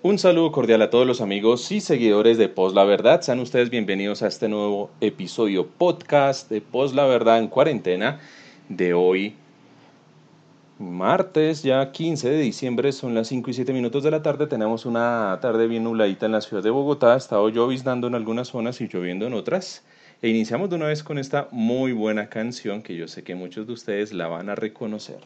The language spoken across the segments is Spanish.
Un saludo cordial a todos los amigos y seguidores de Post La Verdad. Sean ustedes bienvenidos a este nuevo episodio podcast de Post La Verdad en cuarentena de hoy, martes ya 15 de diciembre, son las 5 y 7 minutos de la tarde. Tenemos una tarde bien nubladita en la ciudad de Bogotá. Ha estado lloviznando en algunas zonas y lloviendo en otras. E iniciamos de una vez con esta muy buena canción que yo sé que muchos de ustedes la van a reconocer.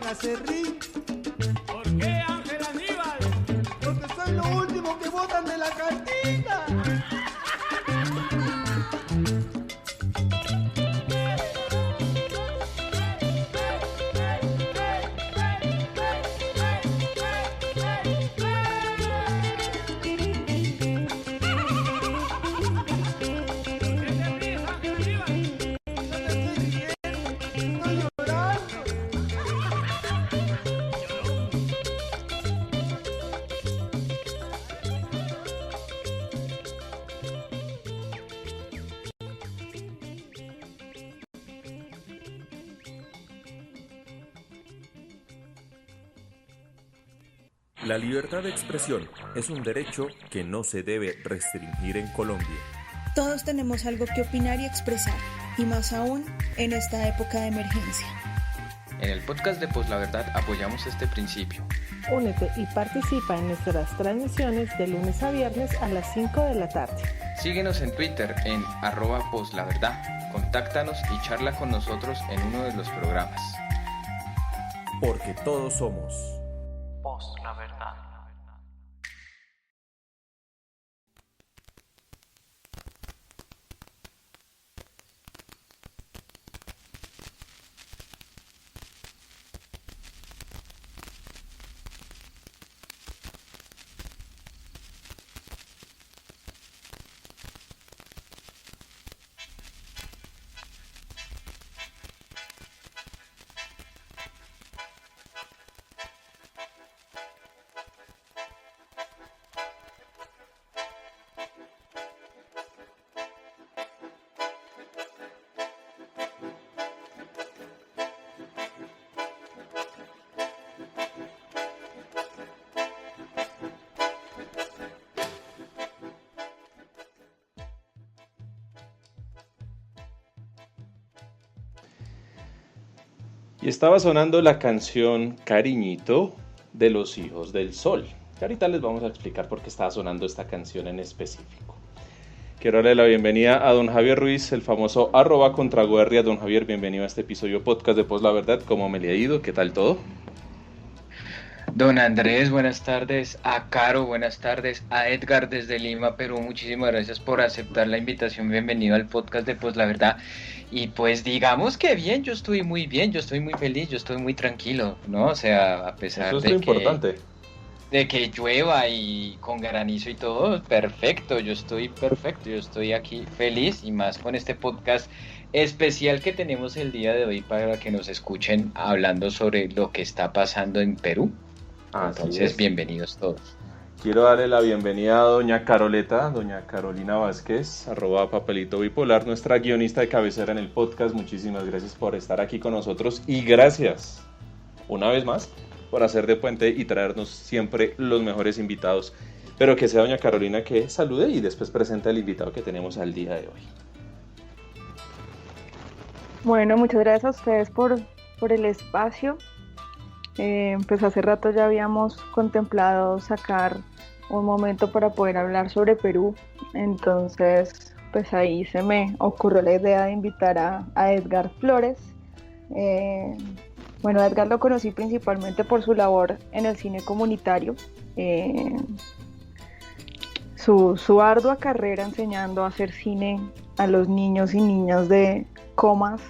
Acerrín. ¿Por qué, Ángel Aníbal? Porque soy lo último que botan de la cantina. La libertad de expresión es un derecho que no se debe restringir en Colombia. Todos tenemos algo que opinar y expresar, y más aún en esta época de emergencia. En el podcast de Post La Verdad apoyamos este principio. Únete y participa en nuestras transmisiones de lunes a viernes a las 5 de la tarde. Síguenos en Twitter en @postlaverdad. Contáctanos y charla con nosotros en uno de los programas. Porque todos somos Post La Verdad. Y estaba sonando la canción Cariñito de los Hijos del Sol. Y ahorita les vamos a explicar por qué estaba sonando esta canción en específico. Quiero darle la bienvenida a don Javier Ruiz, el famoso @contraguerria. Don Javier, bienvenido a este episodio podcast de Post La Verdad. ¿Cómo me le ha ido? ¿Qué tal todo? Don Andrés, buenas tardes. A Caro, buenas tardes. A Edgar desde Lima, Perú, muchísimas gracias por aceptar la invitación. Bienvenido al podcast de Post La Verdad. Y pues digamos que bien, yo estoy muy bien, yo estoy muy feliz, yo estoy muy tranquilo, ¿no? O sea, a pesar Eso es de lo que... importante. De que llueva y con granizo y todo, perfecto, yo estoy perfecto, yo estoy aquí feliz y más con este podcast especial que tenemos el día de hoy para que nos escuchen hablando sobre lo que está pasando en Perú. Entonces, bienvenidos todos. Quiero darle la bienvenida a doña Caroleta, doña Carolina Vázquez, @papelito bipolar, nuestra guionista de cabecera en el podcast. Muchísimas gracias por estar aquí con nosotros y gracias, una vez más, por hacer de puente y traernos siempre los mejores invitados. Pero que sea doña Carolina que salude y después presente al invitado que tenemos al día de hoy. Bueno, muchas gracias a ustedes por el espacio. Pues hace rato ya habíamos contemplado sacar un momento para poder hablar sobre Perú. Entonces, pues ahí se me ocurrió la idea de invitar a Edgar Flores. Bueno, Edgar lo conocí principalmente por su labor en el cine comunitario, su ardua carrera enseñando a hacer cine a los niños y niñas de Comas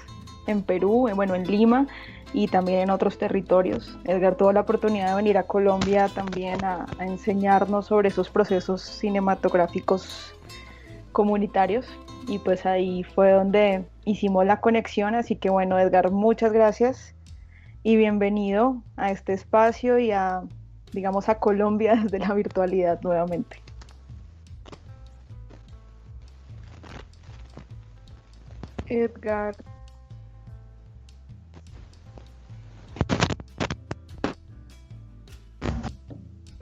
en Perú, en Lima y también en otros territorios. Edgar tuvo la oportunidad de venir a Colombia también a enseñarnos sobre esos procesos cinematográficos comunitarios y pues ahí fue donde hicimos la conexión, así que bueno, Edgar, muchas gracias y bienvenido a este espacio y a Colombia desde la virtualidad nuevamente. Edgar.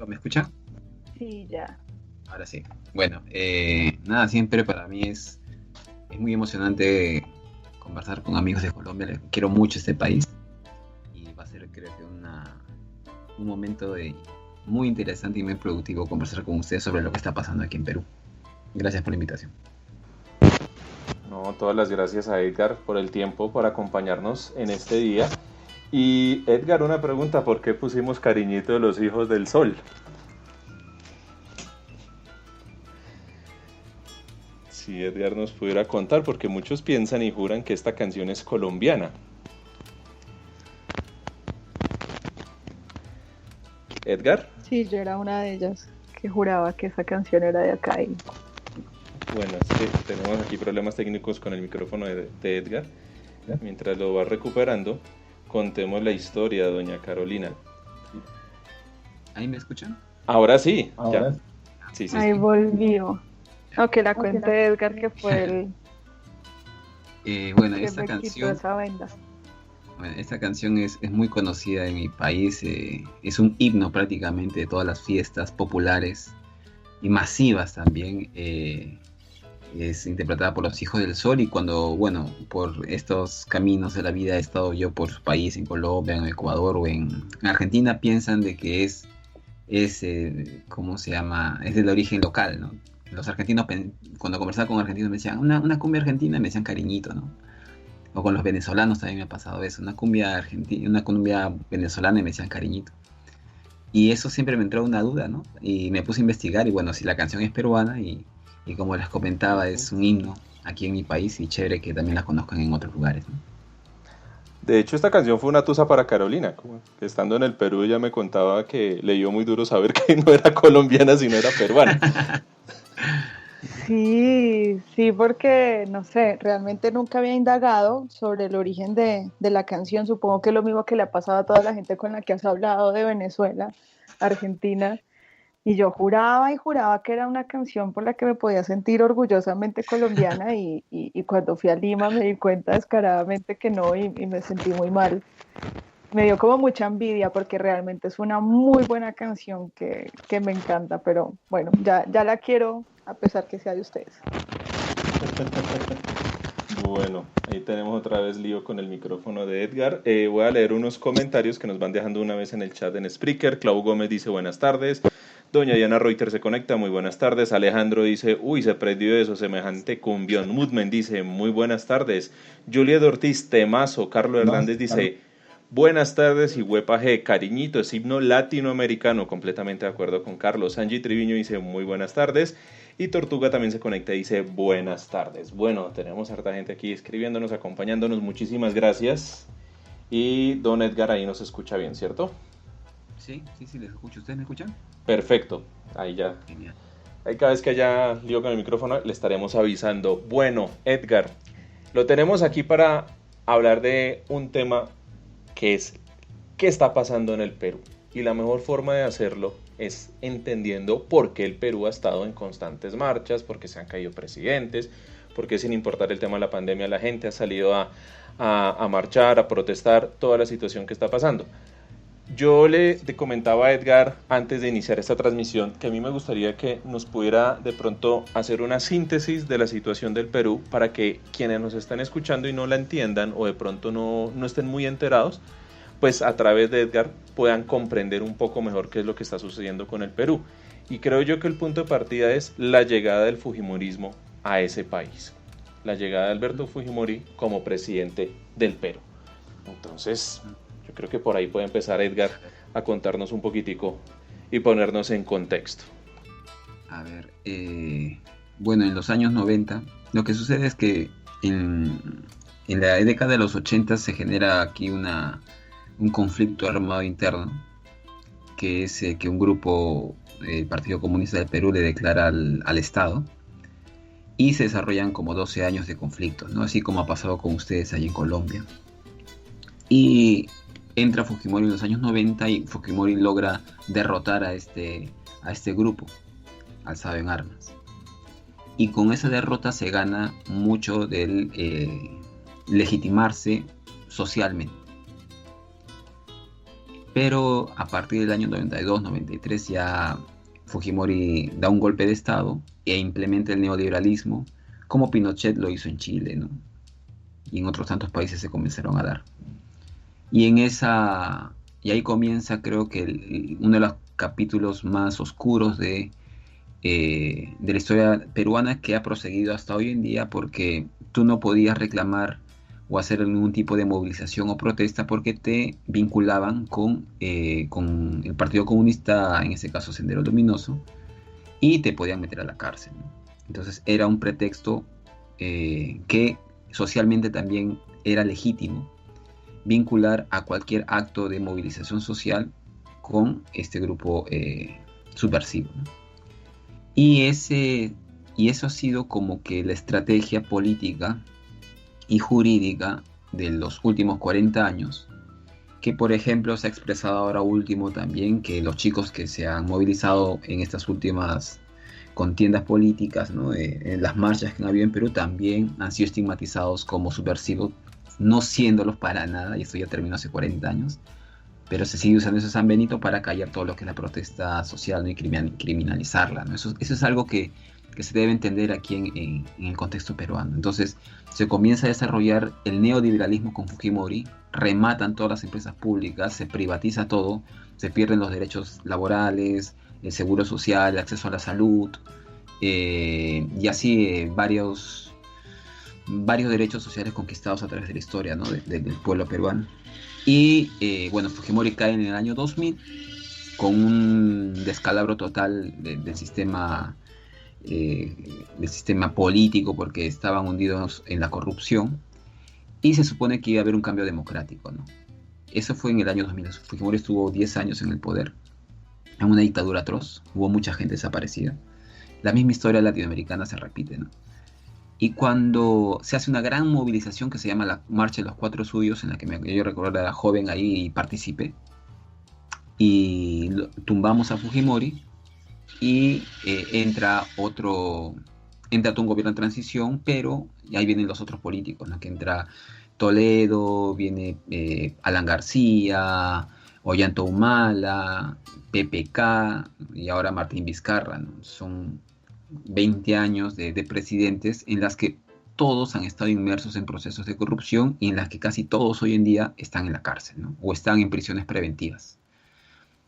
¿Me escucha? Sí, ya. Ahora sí. Bueno, nada, siempre para mí es muy emocionante conversar con amigos de Colombia. Quiero mucho este país y va a ser, creo que, un momento muy interesante y muy productivo conversar con ustedes sobre lo que está pasando aquí en Perú. Gracias por la invitación. No, todas las gracias a Edgar por el tiempo, por acompañarnos en este día. Y Edgar, una pregunta, ¿por qué pusimos Cariñito de los Hijos del Sol? Si Edgar nos pudiera contar, porque muchos piensan y juran que esta canción es colombiana. Edgar. Sí, yo era una de ellas que juraba que esa canción era de acá. Bueno, es que tenemos aquí problemas técnicos con el micrófono de Edgar. Mientras lo va recuperando, contemos la historia, doña Carolina. ¿Ahí me escuchan? Ahora sí, ¿Ahora? ya. Sí. Ahí volvió. Ok, la cuenta de Edgar que fue el... bueno, que esta me quitó canción... esa venda. Bueno, esta canción es muy conocida en mi país, es un himno prácticamente de todas las fiestas populares y masivas también. Es interpretada por los Hijos del Sol y cuando, por estos caminos de la vida he estado yo por su país, en Colombia, en Ecuador o en Argentina, piensan de que es ¿cómo se llama? Es del origen local, ¿no? Los argentinos, cuando conversaba con argentinos me decían, una cumbia argentina, me decían Cariñito, ¿no? O con los venezolanos también me ha pasado eso, una cumbia argentina, una cumbia venezolana y me decían Cariñito. Y eso siempre me entró una duda, ¿no? Y me puse a investigar y bueno, si la canción es peruana y como les comentaba, es un himno aquí en mi país y chévere que también la conozcan en otros lugares, ¿no? De hecho, esta canción fue una tusa para Carolina. Que estando en el Perú ella me contaba que le dio muy duro saber que no era colombiana, sino era peruana. Sí, porque, no sé, realmente nunca había indagado sobre el origen de la canción. Supongo que es lo mismo que le ha pasado a toda la gente con la que has hablado de Venezuela, Argentina. Y yo juraba y juraba que era una canción por la que me podía sentir orgullosamente colombiana y cuando fui a Lima me di cuenta descaradamente que no y me sentí muy mal. Me dio como mucha envidia porque realmente es una muy buena canción que me encanta, pero bueno, ya la quiero a pesar que sea de ustedes. Bueno, ahí tenemos otra vez lío con el micrófono de Edgar. Voy a leer unos comentarios que nos van dejando una vez en el chat en Spreaker. Clau Gómez dice buenas tardes. Doña Diana Reuter se conecta, muy buenas tardes. Alejandro dice, uy, se perdió eso, semejante cumbión. Mudmen dice, muy buenas tardes. Juliet Ortiz, temazo. Carlos Hernández dice, buenas tardes y huepa G, cariñito, es himno latinoamericano, completamente de acuerdo con Carlos. Angie Triviño dice, muy buenas tardes. Y Tortuga también se conecta y dice, buenas tardes. Bueno, tenemos harta gente aquí escribiéndonos, acompañándonos, muchísimas gracias. Y don Edgar ahí nos escucha bien, ¿cierto? Sí, les escucho. ¿Ustedes me escuchan? Perfecto, ahí ya. Genial. Ahí cada vez que haya lío con el micrófono le estaremos avisando. Bueno, Edgar, lo tenemos aquí para hablar de un tema que es ¿qué está pasando en el Perú? Y la mejor forma de hacerlo es entendiendo por qué el Perú ha estado en constantes marchas, por qué se han caído presidentes, por qué sin importar el tema de la pandemia la gente ha salido a marchar, a protestar, toda la situación que está pasando. Yo le comentaba a Edgar antes de iniciar esta transmisión que a mí me gustaría que nos pudiera de pronto hacer una síntesis de la situación del Perú para que quienes nos están escuchando y no la entiendan o de pronto no estén muy enterados, pues a través de Edgar puedan comprender un poco mejor qué es lo que está sucediendo con el Perú. Y creo yo que el punto de partida es la llegada del fujimorismo a ese país, la llegada de Alberto Fujimori como presidente del Perú. Entonces, yo creo que por ahí puede empezar Edgar a contarnos un poquitico y ponernos en contexto. A ver, bueno, en los años 90, lo que sucede es que en la década de los 80 se genera aquí un conflicto armado interno, que es que un grupo, el Partido Comunista del Perú, le declara al Estado, y se desarrollan como 12 años de conflicto, ¿no? Así como ha pasado con ustedes allí en Colombia. Y entra Fujimori en los años 90 y Fujimori logra derrotar a este grupo alzado en armas. Y con esa derrota se gana mucho del legitimarse socialmente. Pero a partir del año 92-93 ya Fujimori da un golpe de estado e implementa el neoliberalismo, como Pinochet lo hizo en Chile, ¿no? Y en otros tantos países se comenzaron a dar. Y ahí comienza, creo que uno de los capítulos más oscuros de la historia peruana, que ha proseguido hasta hoy en día, porque tú no podías reclamar o hacer ningún tipo de movilización o protesta porque te vinculaban con el Partido Comunista, en ese caso Sendero Luminoso, y te podían meter a la cárcel, ¿no? Entonces era un pretexto que socialmente también era legítimo vincular a cualquier acto de movilización social con este grupo subversivo, ¿no? Y eso ha sido como que la estrategia política y jurídica de los últimos 40 años, que por ejemplo se ha expresado ahora último también que los chicos que se han movilizado en estas últimas contiendas políticas, ¿no? En las marchas que han habido en Perú, también han sido estigmatizados como subversivos, no siéndolos para nada, y esto ya terminó hace 40 años, pero se sigue usando ese San Benito para callar todo lo que es la protesta social, ¿no? Y criminalizarla, ¿no? Eso es algo que se debe entender aquí en el contexto peruano. Entonces se comienza a desarrollar el neoliberalismo con Fujimori, rematan todas las empresas públicas, se privatiza todo, se pierden los derechos laborales, el seguro social, el acceso a la salud, y así varios derechos sociales conquistados a través de la historia, ¿no? del pueblo peruano. Y bueno, Fujimori cae en el año 2000 con un descalabro total del sistema político, porque estaban hundidos en la corrupción, y se supone que iba a haber un cambio democrático, ¿no? Eso fue en el año 2000. Fujimori estuvo 10 años en el poder, en una dictadura atroz, hubo mucha gente desaparecida. La misma historia latinoamericana se repite, ¿no? Y cuando se hace una gran movilización que se llama la Marcha de los Cuatro Suyos, en la que yo recuerdo era joven ahí y participé, y tumbamos a Fujimori, y entra un gobierno de transición, pero ahí vienen los otros políticos, ¿no? Que entra Toledo, viene Alan García, Ollanta Humala, PPK y ahora Martín Vizcarra, ¿no? Son 20 años de presidentes en las que todos han estado inmersos en procesos de corrupción y en las que casi todos hoy en día están en la cárcel, ¿no? O están en prisiones preventivas.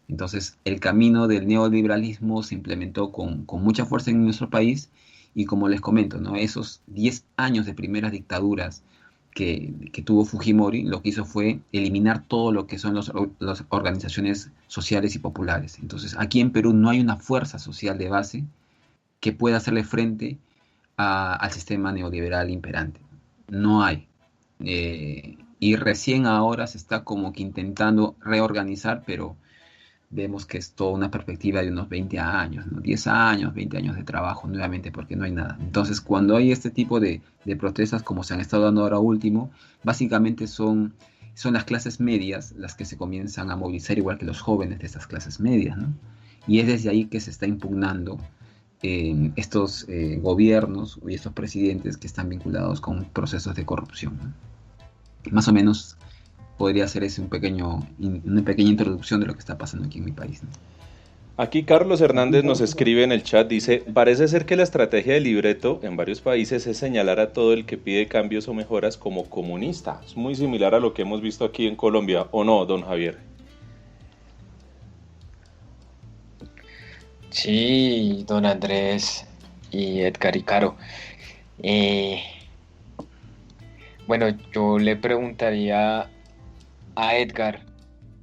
Entonces, el camino del neoliberalismo se implementó con mucha fuerza en nuestro país y, como les comento, ¿no? Esos 10 años de primeras dictaduras que tuvo Fujimori, lo que hizo fue eliminar todo lo que son las organizaciones sociales y populares. Entonces, aquí en Perú no hay una fuerza social de base que pueda hacerle frente al sistema neoliberal imperante. No hay. Y recién ahora se está como que intentando reorganizar, pero vemos que es toda una perspectiva de unos 20 años, ¿no? 10 años, 20 años de trabajo nuevamente, porque no hay nada. Entonces, cuando hay este tipo de protestas como se han estado dando ahora último, básicamente son las clases medias las que se comienzan a movilizar, igual que los jóvenes de estas clases medias, ¿no? Y es desde ahí que se está impugnando estos gobiernos y estos presidentes que están vinculados con procesos de corrupción, ¿no? Más o menos podría ser ese una pequeña introducción de lo que está pasando aquí en mi país, ¿no? Aquí Carlos Hernández nos escribe en el chat, dice, parece ser que la estrategia del libreto en varios países es señalar a todo el que pide cambios o mejoras como comunista. Es muy similar a lo que hemos visto aquí en Colombia, ¿o no, don Javier? Sí, don Andrés y Edgar y Caro. Bueno, yo le preguntaría a Edgar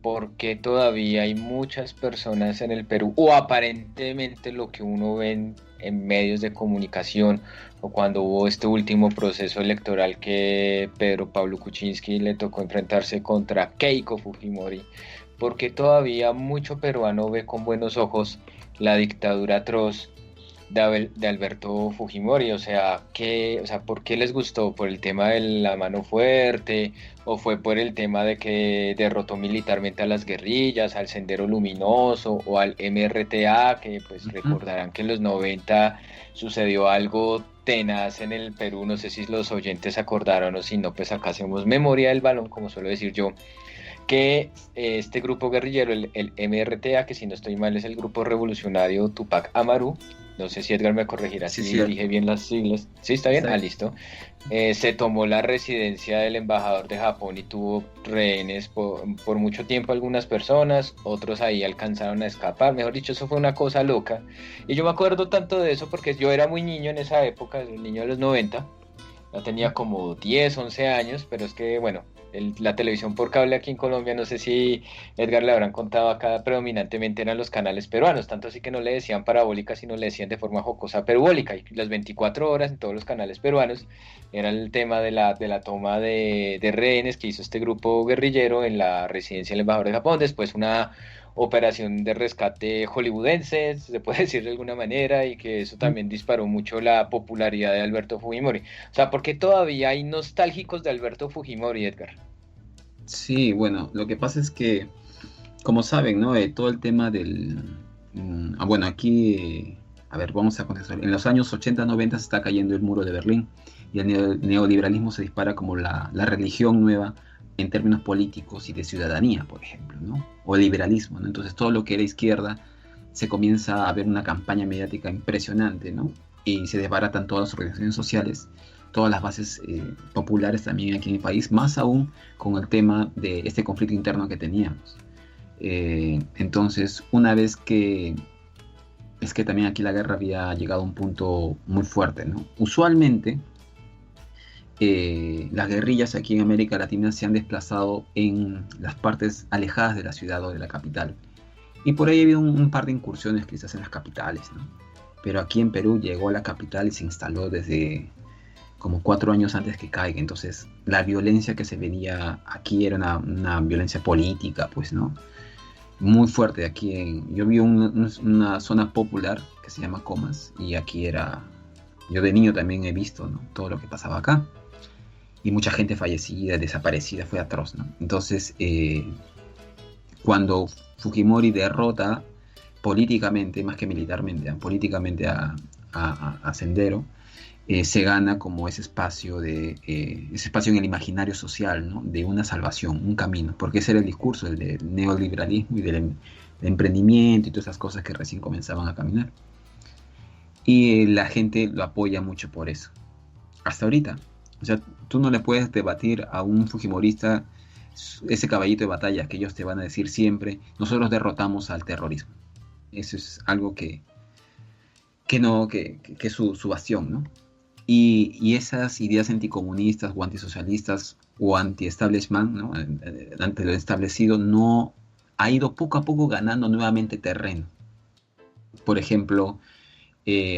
por qué todavía hay muchas personas en el Perú, o aparentemente lo que uno ve en medios de comunicación, o cuando hubo este último proceso electoral que Pedro Pablo Kuczynski le tocó enfrentarse contra Keiko Fujimori, porque todavía mucho peruano ve con buenos ojos la dictadura atroz de Alberto Fujimori. O sea, ¿por qué les gustó? ¿Por el tema de la mano fuerte? ¿O fue por el tema de que derrotó militarmente a las guerrillas, al Sendero Luminoso o al MRTA? Que pues recordarán que en los 90 sucedió algo tenaz en el Perú. No sé si los oyentes acordaron o si no, pues acá hacemos memoria del balón, como suelo decir yo, que este grupo guerrillero, el MRTA, que si no estoy mal es el Grupo Revolucionario Tupac Amaru, no sé si Edgar me corregirá si dije bien las siglas. ¿Sí está bien? Sí. Listo. Se tomó la residencia del embajador de Japón y tuvo rehenes por mucho tiempo algunas personas, otros ahí alcanzaron a escapar. Mejor dicho, eso fue una cosa loca. Y yo me acuerdo tanto de eso porque yo era muy niño en esa época, el niño de los 90. Ya tenía como 10, 11 años, pero es que, bueno, la televisión por cable aquí en Colombia, no sé si Edgar le habrán contado acá, predominantemente eran los canales peruanos, tanto así que no le decían parabólica, sino le decían de forma jocosa perubólica, y las 24 horas en todos los canales peruanos era el tema de la toma de rehenes que hizo este grupo guerrillero en la residencia del embajador de Japón, después una operación de rescate hollywoodense, se puede decir de alguna manera, y que eso también disparó mucho la popularidad de Alberto Fujimori. O sea, ¿por qué todavía hay nostálgicos de Alberto Fujimori, Edgar? Sí, bueno, lo que pasa es que, como saben, ¿no? Todo el tema bueno, aquí, a ver, vamos a contestar. En los años 80, 90 se está cayendo el muro de Berlín y el neoliberalismo se dispara como la religión nueva en términos políticos y de ciudadanía, por ejemplo, ¿no? O liberalismo, ¿no? Entonces todo lo que era izquierda se comienza a ver una campaña mediática impresionante, ¿no? Y se desbaratan todas las organizaciones sociales, todas las bases populares también aquí en mi país, más aún con el tema de este conflicto interno que teníamos. Entonces, una vez que también aquí la guerra había llegado a un punto muy fuerte, ¿no? Usualmente las guerrillas aquí en América Latina se han desplazado en las partes alejadas de la ciudad o de la capital, y por ahí ha habido un par de incursiones quizás en las capitales, ¿no? Pero aquí en Perú llegó a la capital y se instaló desde como 4 años antes que caiga. Entonces la violencia que se venía aquí era una violencia política, pues, ¿no? Muy fuerte. Yo vi una zona popular que se llama Comas, y aquí yo de niño también he visto, ¿no? Todo lo que pasaba acá, y mucha gente fallecida, desaparecida, fue atroz, ¿no? Entonces, cuando Fujimori derrota políticamente, más que militarmente, políticamente a Sendero, se gana como ese espacio en el imaginario social, ¿no? De una salvación, un camino, porque ese era el discurso del neoliberalismo y del emprendimiento y todas esas cosas que recién comenzaban a caminar. Y la gente lo apoya mucho por eso. hasta ahorita. O sea, tú no le puedes debatir a un fujimorista ese caballito de batalla que ellos te van a decir siempre: nosotros derrotamos al terrorismo. Eso es algo que es su bastión, ¿no? Y esas ideas anticomunistas o antisocialistas o anti-establishment, ¿no? Ante lo establecido, no ha ido poco a poco ganando nuevamente terreno. Por ejemplo,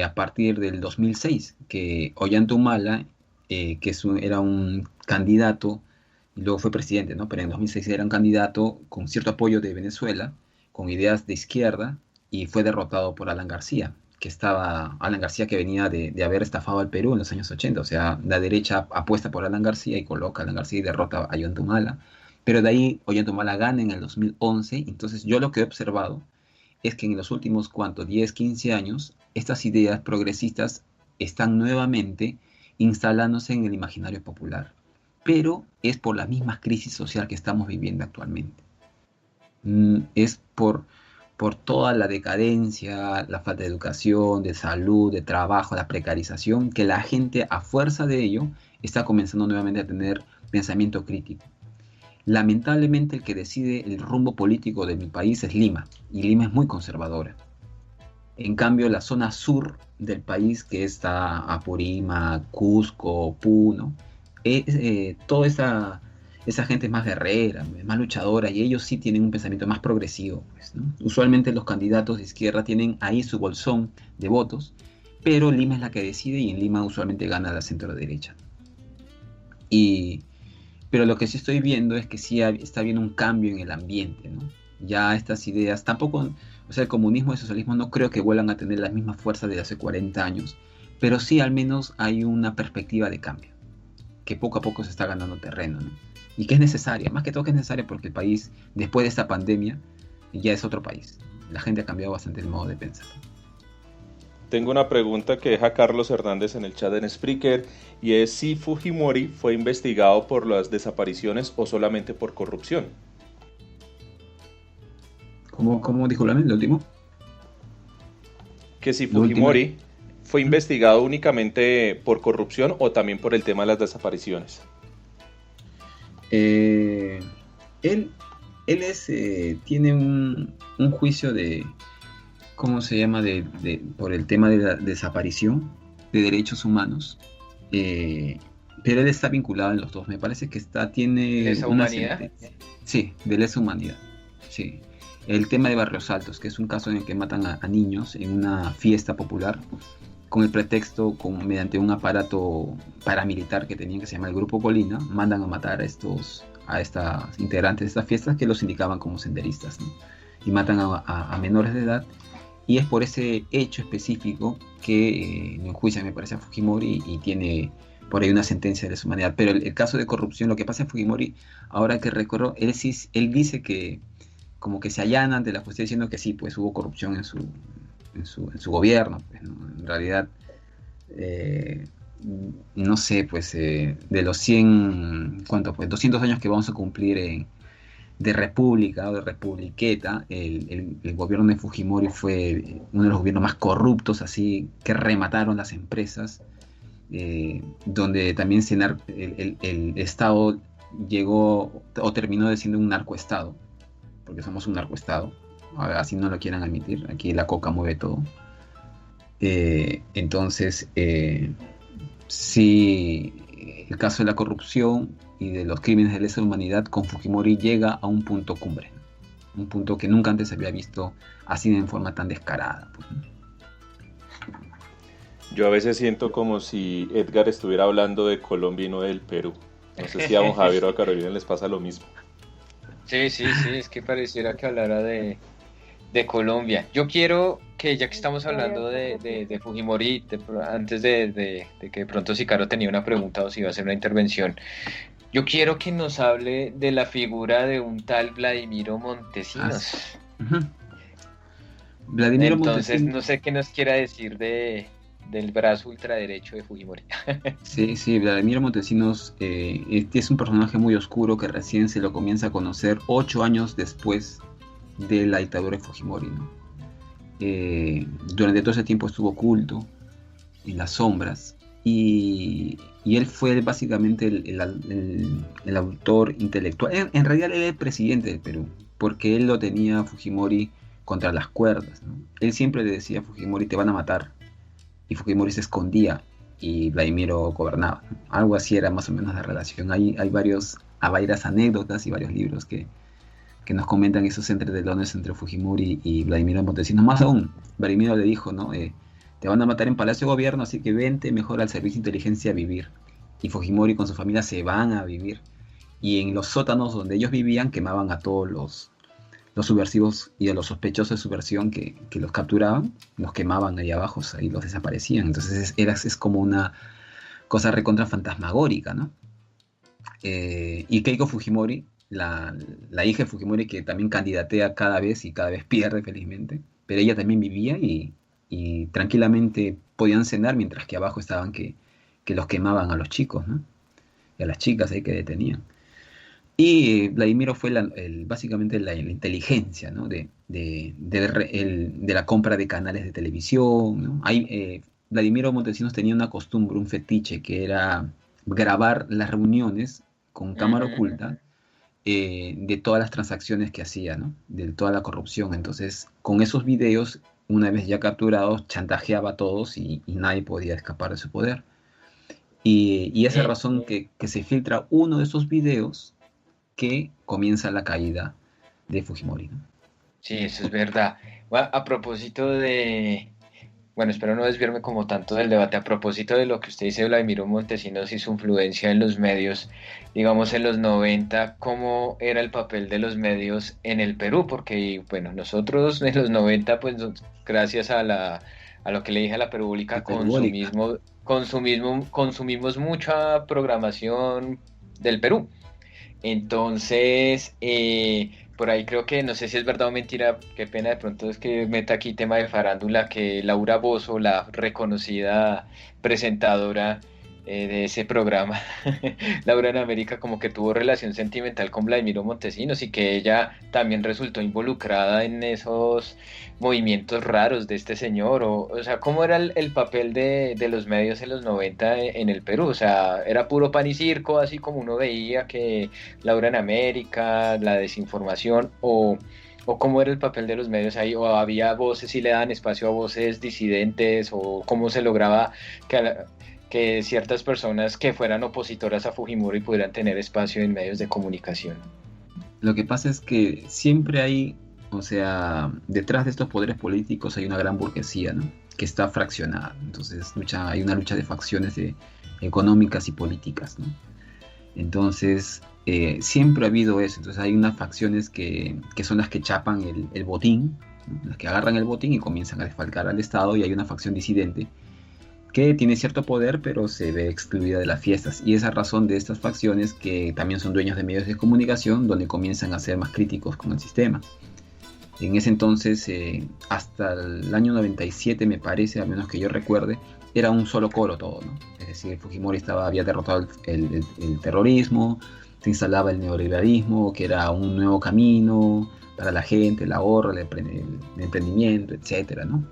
a partir del 2006, que Ollanta Humala, que era un candidato, y luego fue presidente, ¿no? Pero en 2006 era un candidato con cierto apoyo de Venezuela, con ideas de izquierda, y fue derrotado por Alan García, que venía de haber estafado al Perú en los años 80. O sea, la derecha apuesta por Alan García y coloca a Alan García y derrota a Ollanta Humala. Pero de ahí Ollanta Humala gana en el 2011. Entonces yo lo que he observado es que en los últimos, 10, 15 años, estas ideas progresistas están nuevamente instalándose en el imaginario popular. Pero es por la misma crisis social que estamos viviendo actualmente. Es por toda la decadencia, la falta de educación, de salud, de trabajo, la precarización, que la gente, a fuerza de ello, está comenzando nuevamente a tener pensamiento crítico. Lamentablemente, el que decide el rumbo político de mi país es Lima, y Lima es muy conservadora. En cambio, la zona sur del país, que está Apurímac, Cusco, Puno, toda esa gente es más guerrera, más luchadora, y ellos sí tienen un pensamiento más progresivo, pues, ¿no? Usualmente los candidatos de izquierda tienen ahí su bolsón de votos, pero Lima es la que decide, y en Lima usualmente gana la centro derecha. Pero lo que sí estoy viendo es que sí está habiendo un cambio en el ambiente, ¿no? Ya estas ideas, tampoco, o sea, el comunismo y el socialismo no creo que vuelvan a tener la misma fuerza de hace 40 años, pero sí al menos hay una perspectiva de cambio, que poco a poco se está ganando terreno, ¿no? Y que es necesaria, más que todo que es necesaria porque el país, después de esta pandemia, ya es otro país. La gente ha cambiado bastante el modo de pensar. Tengo una pregunta que deja Carlos Hernández en el chat en Spreaker, y es si Fujimori fue investigado por las desapariciones o solamente por corrupción. ¿Cómo dijo el último? Que si Fujimori fue investigado únicamente por corrupción o también por el tema de las desapariciones. Él tiene un juicio de, ¿cómo se llama? Por el tema de la desaparición de derechos humanos, pero él está vinculado en los dos. Me parece que tiene ¿Lesa humanidad? Sí, de lesa humanidad. Sí. El tema de Barrios Altos, que es un caso en el que matan a niños en una fiesta popular, con el pretexto, mediante un aparato paramilitar que tenían, que se llama el Grupo Colina, mandan a matar a estas integrantes de estas fiestas que los indicaban como senderistas, ¿no? Y matan a menores de edad, y es por ese hecho específico que enjuician, me parece, a Fujimori, y tiene por ahí una sentencia de lesa humanidad. Pero el caso de corrupción, lo que pasa en Fujimori, ahora que recuerdo, él dice que como que se allana ante la justicia diciendo que sí, pues hubo corrupción en su gobierno, pues, ¿no? En realidad, no sé, pues de los 200 años que vamos a cumplir de república o de republiqueta, el gobierno de Fujimori fue uno de los gobiernos más corruptos, así, que remataron las empresas, donde también el Estado llegó o terminó de siendo un narcoestado, porque somos un narcoestado, así no lo quieran admitir. Aquí la coca mueve todo. Entonces, sí, el caso de la corrupción y de los crímenes de lesa humanidad con Fujimori llega a un punto cumbre, un punto que nunca antes se había visto así de forma tan descarada, pues. Yo a veces siento como si Edgar estuviera hablando de Colombia y no del Perú. No sé si a don Javier o a Carolina les pasa lo mismo. Sí, es que pareciera que hablara de Colombia. Yo quiero que, ya que estamos hablando de Fujimori, antes de que de pronto si Caro tenía una pregunta o si iba a hacer una intervención, yo quiero que nos hable de la figura de un tal Vladimiro Montesinos. Vladimiro Entonces, Montesinos. no sé qué nos quiera decir del brazo ultraderecho de Fujimori. Sí, Vladimiro Montesinos es un personaje muy oscuro que recién se lo comienza a conocer 8 años después de la dictadura de Fujimori, ¿no? Durante todo ese tiempo estuvo oculto en las sombras, y él fue básicamente el autor intelectual. En realidad él era el presidente del Perú, porque él lo tenía a Fujimori contra las cuerdas, ¿no? Él siempre le decía a Fujimori, te van a matar, y Fujimori se escondía y Vladimiro gobernaba, ¿no? Algo así era más o menos la relación. Hay varias anécdotas y varios libros que nos comentan esos entretelones entre Fujimori y Vladimiro Montesinos. Más aún, Vladimiro le dijo, ¿no? Te van a matar en Palacio de Gobierno, así que vente mejor al servicio de inteligencia a vivir. Y Fujimori con su familia se van a vivir. Y en los sótanos donde ellos vivían quemaban a todos los subversivos y a los sospechosos de subversión que los capturaban, los quemaban ahí abajo, ahí los desaparecían. Entonces es como una cosa recontra fantasmagórica, ¿no? Y Keiko Fujimori, la hija de Fujimori, que también candidatea cada vez y cada vez pierde felizmente, pero ella también vivía y tranquilamente podían cenar, mientras que abajo estaban que los quemaban a los chicos, ¿no? Y a las chicas ahí que detenían. Y Vladimiro fue básicamente la inteligencia, ¿no? de la compra de canales de televisión, ¿no? Vladimiro Montesinos tenía una costumbre, un fetiche, que era grabar las reuniones con cámara oculta de todas las transacciones que hacía, ¿no? De toda la corrupción. Entonces, con esos videos, una vez ya capturados, chantajeaba a todos y nadie podía escapar de su poder. Y esa razón que se filtra uno de esos videos que comienza la caída de Fujimori, ¿no? Sí, eso es verdad. Bueno, a propósito de... Bueno, espero no desviarme como tanto del debate. A propósito de lo que usted dice de Vladimiro Montesinos y su influencia en los medios, digamos en los 90, ¿cómo era el papel de los medios en el Perú? Porque, bueno, nosotros en los 90, pues gracias a lo que le dije a la Perubólica, consumimos mucha programación del Perú. Entonces, por ahí creo que, no sé si es verdad o mentira, qué pena de pronto es que meta aquí tema de farándula, que Laura Bozzo, la reconocida presentadora de ese programa, Laura en América, como que tuvo relación sentimental con Vladimiro Montesinos y que ella también resultó involucrada en esos movimientos raros de este señor. O sea, ¿cómo era el papel de los medios en los 90 en el Perú? O sea, ¿era puro pan y circo, así como uno veía que Laura en América, la desinformación, o cómo era el papel de los medios ahí? ¿O había voces y le daban espacio a voces disidentes? ¿O cómo se lograba que ciertas personas que fueran opositoras a Fujimori pudieran tener espacio en medios de comunicación? Lo que pasa es que siempre hay, o sea, detrás de estos poderes políticos hay una gran burguesía, ¿no? Que está fraccionada. Entonces hay una lucha de facciones económicas y políticas, ¿no? Entonces siempre ha habido eso. Entonces hay unas facciones que son las que chapan el botín, ¿no? Las que agarran el botín y comienzan a desfalcar al Estado, y hay una facción disidente que tiene cierto poder pero se ve excluida de las fiestas, y esa razón de estas facciones, que también son dueños de medios de comunicación, donde comienzan a ser más críticos con el sistema. En ese entonces, hasta el año 97 me parece, al menos que yo recuerde, era un solo coro todo, ¿no? Es decir, Fujimori había derrotado el terrorismo, se instalaba el neoliberalismo, que era un nuevo camino para la gente, el ahorro, el emprendimiento, etcétera, ¿no?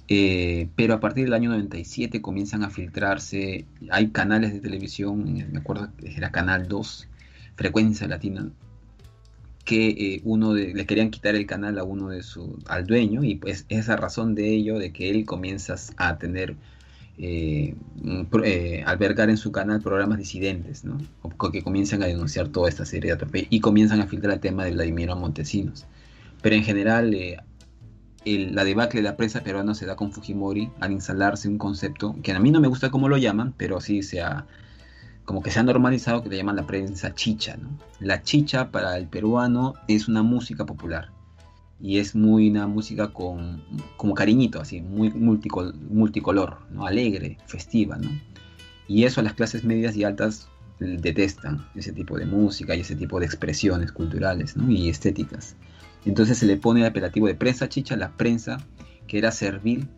Pero a partir del año 97 comienzan a filtrarse, hay canales de televisión, me acuerdo que era Canal 2, Frecuencia Latina, que le querían quitar el canal al dueño, y pues esa razón de ello, de que él comienza a tener, albergar en su canal programas disidentes, ¿no? Que comienzan a denunciar toda esta serie de atropellos, y comienzan a filtrar el tema de Vladimiro Montesinos. Pero en general, la debacle de la prensa peruana se da con Fujimori al instalarse un concepto que a mí no me gusta cómo lo llaman, pero sí como que se ha normalizado, que le llaman la prensa chicha, ¿no? La chicha para el peruano es una música popular, y es una música como cariñito, así, muy multicolor, ¿no? Alegre, festiva, ¿no? Y eso a las clases medias y altas detestan, ese tipo de música y ese tipo de expresiones culturales, ¿no? Y estéticas. Entonces se le pone el apelativo de prensa chicha, la prensa que era servil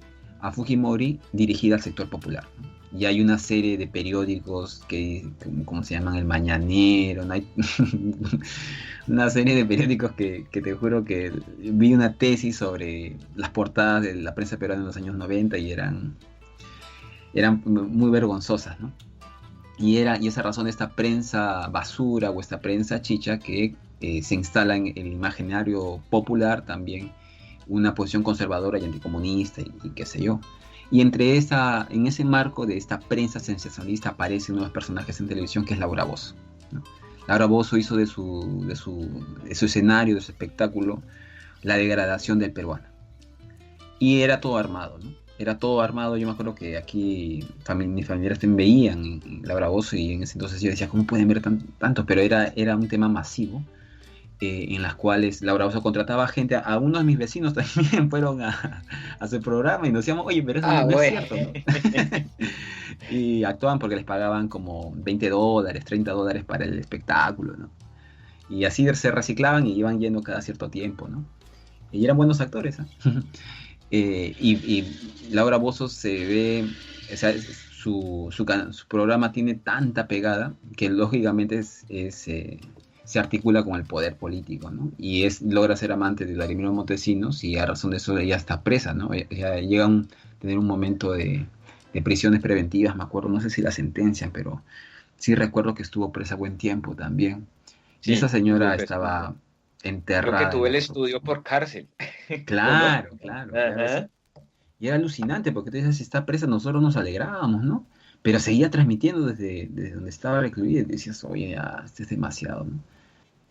a Fujimori, dirigida al sector popular, ¿no? Y hay una serie de periódicos ¿cómo se llaman? El Mañanero, ¿no? Hay una serie de periódicos que te juro que vi una tesis sobre las portadas de la prensa peruana en los años 90 y eran eran muy vergonzosas, ¿no? Y esa razón, esta prensa basura o esta prensa chicha que se instala en el imaginario popular también una posición conservadora y anticomunista y qué sé yo. Y en ese marco de esta prensa sensacionalista aparecen nuevos personajes en televisión, que es Laura Bozzo, ¿no? Laura Bozzo hizo de su escenario, de su espectáculo, la degradación del peruano. Y era todo armado, ¿no? Era todo armado. Yo me acuerdo que aquí mis familiares también veían Laura Bozzo, y en ese entonces yo decía, ¿cómo pueden ver tanto? Pero era un tema masivo, en las cuales Laura Bozzo contrataba gente. A uno de mis vecinos también fueron a su programa y nos decíamos, oye, pero eso no es cierto, ¿no? Y actuaban porque les pagaban como $20, $30 para el espectáculo, ¿no? Y así se reciclaban y iban yendo cada cierto tiempo, ¿no? Y eran buenos actores, ¿eh? Y Laura Bozzo se ve, o sea, su programa tiene tanta pegada que lógicamente se articula con el poder político, ¿no? Y logra ser amante de Vladimiro Montesinos, y a razón de eso ella está presa, ¿no? Ella llega a tener un momento de prisiones preventivas, me acuerdo, no sé si la sentencian, pero sí recuerdo que estuvo presa buen tiempo también. Sí, y esa señora estaba enterrada. Creo que tuve el estudio por cárcel. Claro. Y era alucinante, porque tú dices, si está presa, nosotros nos alegrábamos, ¿no? Pero seguía transmitiendo desde donde estaba recluida, y decías, oye, ya, este es demasiado, ¿no?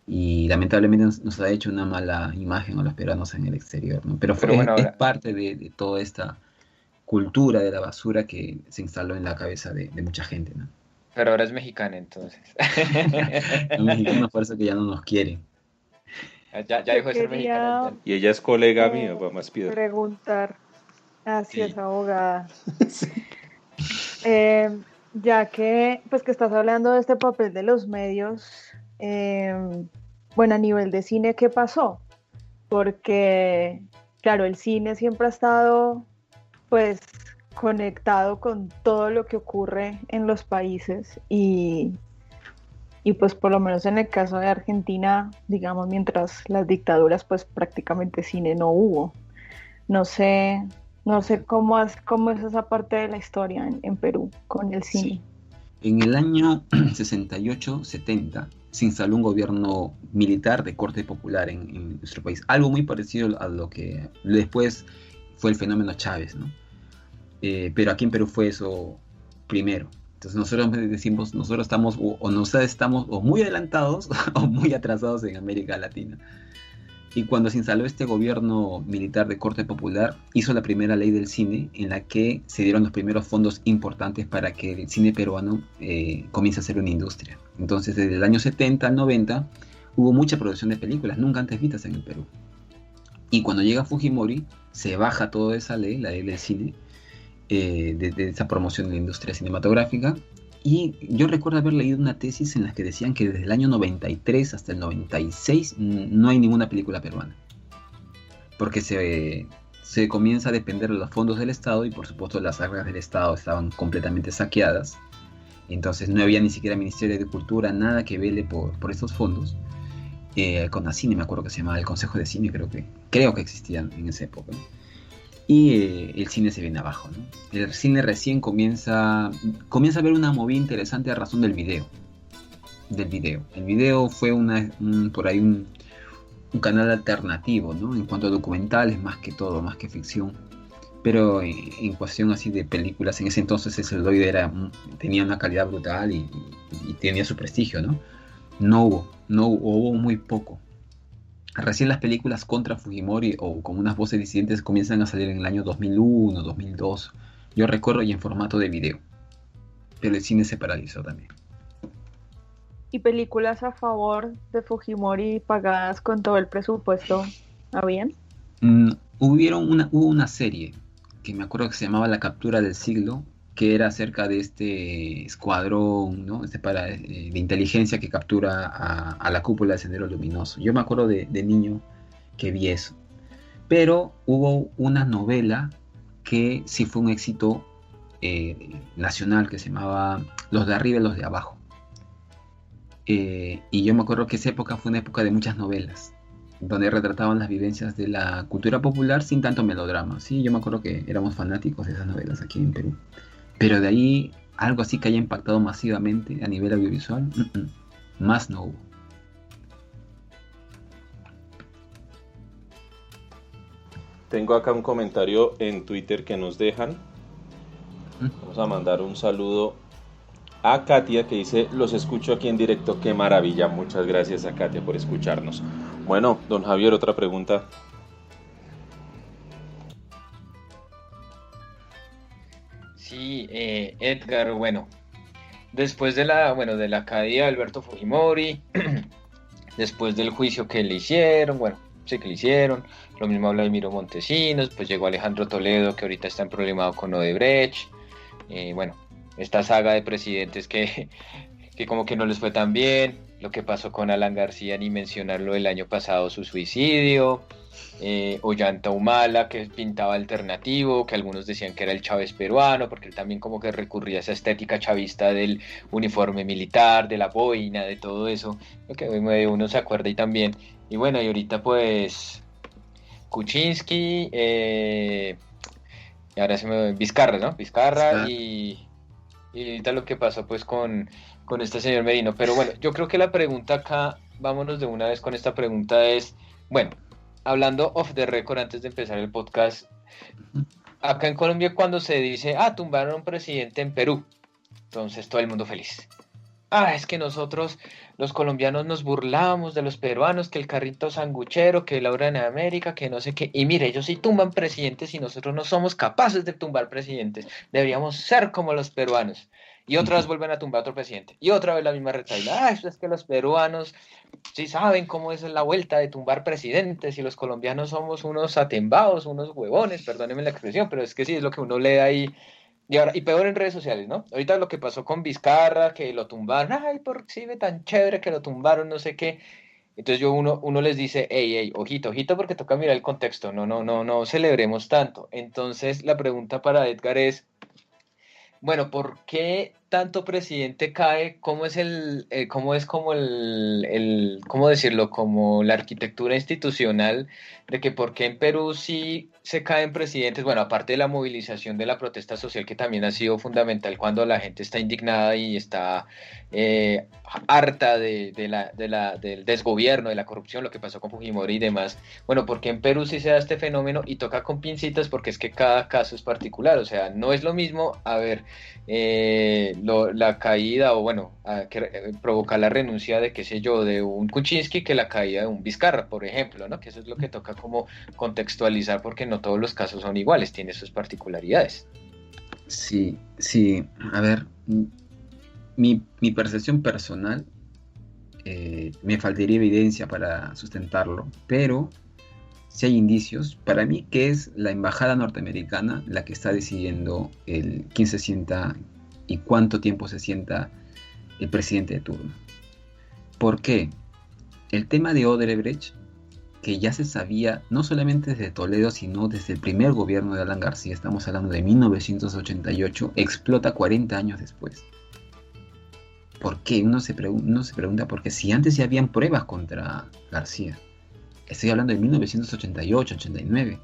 Y lamentablemente nos ha hecho una mala imagen a los peruanos en el exterior, ¿no? Pero bueno, es parte de toda esta cultura de la basura que se instaló en la cabeza de mucha gente, ¿no? Pero ahora es mexicana, entonces. Los mexicanos parece que ya no nos quieren. Ya dejó de ser mexicana. Y ella es colega mía, para más piedra. Preguntar, así es, abogada. Sí. Ya que estás hablando de este papel de los medios, bueno, a nivel de cine, ¿qué pasó? Porque, claro, el cine siempre ha estado, pues, conectado con todo lo que ocurre en los países, y pues por lo menos en el caso de Argentina, digamos, mientras las dictaduras, pues prácticamente cine no hubo. No sé cómo es esa parte de la historia en Perú con el cine. Sí. En el año 68-70 se instaló un gobierno militar de corte popular en nuestro país. Algo muy parecido a lo que después fue el fenómeno Chávez, ¿no? Pero aquí en Perú fue eso primero. Entonces nosotros decimos, nosotros estamos o muy adelantados o muy atrasados en América Latina. Y cuando se instaló este gobierno militar de corte popular, hizo la primera ley del cine, en la que se dieron los primeros fondos importantes para que el cine peruano comience a ser una industria. Entonces, desde el año 70 al 90, hubo mucha producción de películas, nunca antes vistas en el Perú. Y cuando llega Fujimori, se baja toda esa ley, la ley del cine, de esa promoción de la industria cinematográfica. Y yo recuerdo haber leído una tesis en la que decían que desde el año 93 hasta el 96 no hay ninguna película peruana. Porque se comienza a depender de los fondos del Estado, y por supuesto las arcas del Estado estaban completamente saqueadas. Entonces no había ni siquiera Ministerio de Cultura, nada que vele por estos fondos. Conacine, me acuerdo que se llamaba el Consejo de Cine, creo que existían en esa época. Y el cine se viene abajo, ¿no? El cine recién comienza a ver una movida interesante a razón del video. El video fue por ahí un canal alternativo, ¿no? En cuanto a documentales, más que todo, más que ficción. Pero en cuestión así de películas, en ese entonces el celuloide tenía una calidad brutal y tenía su prestigio, ¿no? No hubo muy poco. Recién las películas contra Fujimori o con unas voces disidentes comienzan a salir en el año 2001, 2002. Yo recuerdo, y en formato de video. Pero el cine se paralizó también. ¿Y películas a favor de Fujimori pagadas con todo el presupuesto habían? Hubo una serie que me acuerdo que se llamaba La Captura del Siglo, que era acerca de este escuadrón, ¿no? De inteligencia que captura a la cúpula del Sendero Luminoso. Yo me acuerdo de niño que vi eso. Pero hubo una novela que sí fue un éxito nacional, que se llamaba Los de Arriba y los de Abajo. Y yo me acuerdo que esa época fue una época de muchas novelas, donde retrataban las vivencias de la cultura popular sin tanto melodrama. Sí, yo me acuerdo que éramos fanáticos de esas novelas aquí en Perú. Pero de ahí, algo así que haya impactado masivamente a nivel audiovisual, más no hubo. Tengo acá un comentario en Twitter que nos dejan. Vamos a mandar un saludo a Katia, que dice: los escucho aquí en directo, qué maravilla. Muchas gracias a Katia por escucharnos. Bueno, don Javier, otra pregunta. Sí, Edgar, bueno, después de la caída de Alberto Fujimori, después del juicio que le hicieron, lo mismo Vladimiro Montesinos, pues llegó Alejandro Toledo, que ahorita está en problemado con Odebrecht, esta saga de presidentes que como que no les fue tan bien, lo que pasó con Alan García, ni mencionarlo el año pasado, su suicidio, Ollanta Humala, que pintaba alternativo, que algunos decían que era el Chávez peruano, porque él también como que recurría a esa estética chavista del uniforme militar, de la boina, de todo eso, lo que uno se acuerda y también. Y bueno, y ahorita pues Kuczynski, y ahora se me Vizcarra, ¿no? Vizcarra y ahorita lo que pasó pues con este señor Merino. Pero bueno, yo creo que la pregunta acá, vámonos de una vez con esta pregunta, es, bueno, hablando off the record antes de empezar el podcast, acá en Colombia cuando se dice, tumbaron a un presidente en Perú, entonces todo el mundo feliz. Es que nosotros, los colombianos, nos burlamos de los peruanos, que el carrito sanguchero, que Laura en América, que no sé qué. Y mire, ellos sí tumban presidentes y nosotros no somos capaces de tumbar presidentes. Deberíamos ser como los peruanos. Y otra vez vuelven a tumbar a otro presidente. Y otra vez la misma retahíla. Es que los peruanos sí saben cómo es la vuelta de tumbar presidentes y los colombianos somos unos atembados, unos huevones, perdónenme la expresión, pero es que sí, es lo que uno lee ahí. Y peor en redes sociales, ¿no? Ahorita lo que pasó con Vizcarra, que lo tumbaron, por sí ve tan chévere que lo tumbaron, no sé qué. Entonces uno les dice, ey, ojito, porque toca mirar el contexto, no celebremos tanto. Entonces la pregunta para Edgar es, bueno, ¿por qué tanto presidente cae? ¿Cómo es cómo decirlo, como la arquitectura institucional de que por qué en Perú sí se caen presidentes? Bueno, aparte de la movilización de la protesta social, que también ha sido fundamental cuando la gente está indignada y está harta del desgobierno, de la corrupción, lo que pasó con Fujimori y demás. Bueno, ¿por qué en Perú sí se da este fenómeno y toca con pincitas? Porque es que cada caso es particular, o sea, no es lo mismo, la caída o provocar la renuncia de, qué sé yo, de un Kuczynski que la caída de un Vizcarra, por ejemplo, ¿no? Que eso es lo que toca como contextualizar, porque no todos los casos son iguales, tiene sus particularidades. Sí, a ver, mi percepción personal, me faltaría evidencia para sustentarlo, pero si hay indicios, para mí que es la embajada norteamericana la que está decidiendo quién se sienta y cuánto tiempo se sienta el presidente de turno. ¿Por qué? El tema de Odebrecht, que ya se sabía no solamente desde Toledo, sino desde el primer gobierno de Alan García, estamos hablando de 1988, explota 40 años después. ¿Por qué? Uno se pregunta, porque si antes ya habían pruebas contra García, estoy hablando de 1988, 89,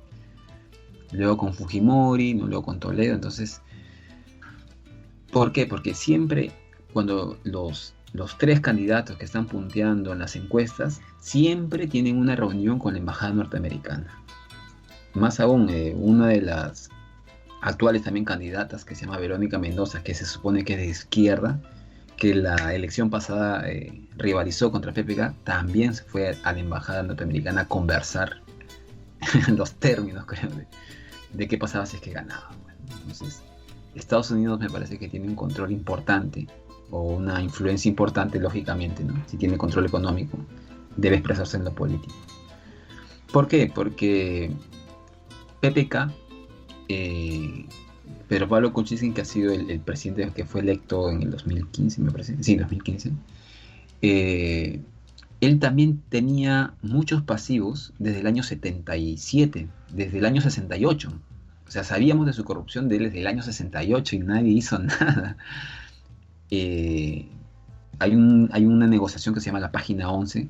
luego con Fujimori, luego con Toledo. Entonces, ¿por qué? Porque siempre cuando los tres candidatos que están punteando en las encuestas siempre tienen una reunión con la embajada norteamericana. Más aún, una de las actuales también candidatas, que se llama Verónica Mendoza, que se supone que es de izquierda, que la elección pasada rivalizó contra PPK, también se fue a la embajada norteamericana a conversar los términos, creo, de qué pasaba si es que ganaba. Bueno, entonces, Estados Unidos me parece que tiene un control importante, o una influencia importante, lógicamente, ¿no? Si tiene control económico, debe expresarse en lo político. ¿Por qué? Porque PPK, Pedro Pablo Kuczynski, que ha sido el presidente que fue electo en el 2015, me parece, sí, 2015, él también tenía muchos pasivos desde el año 77, desde el año 68. O sea, sabíamos de su corrupción desde el año 68 y nadie hizo nada. Hay una negociación que se llama la Página 11,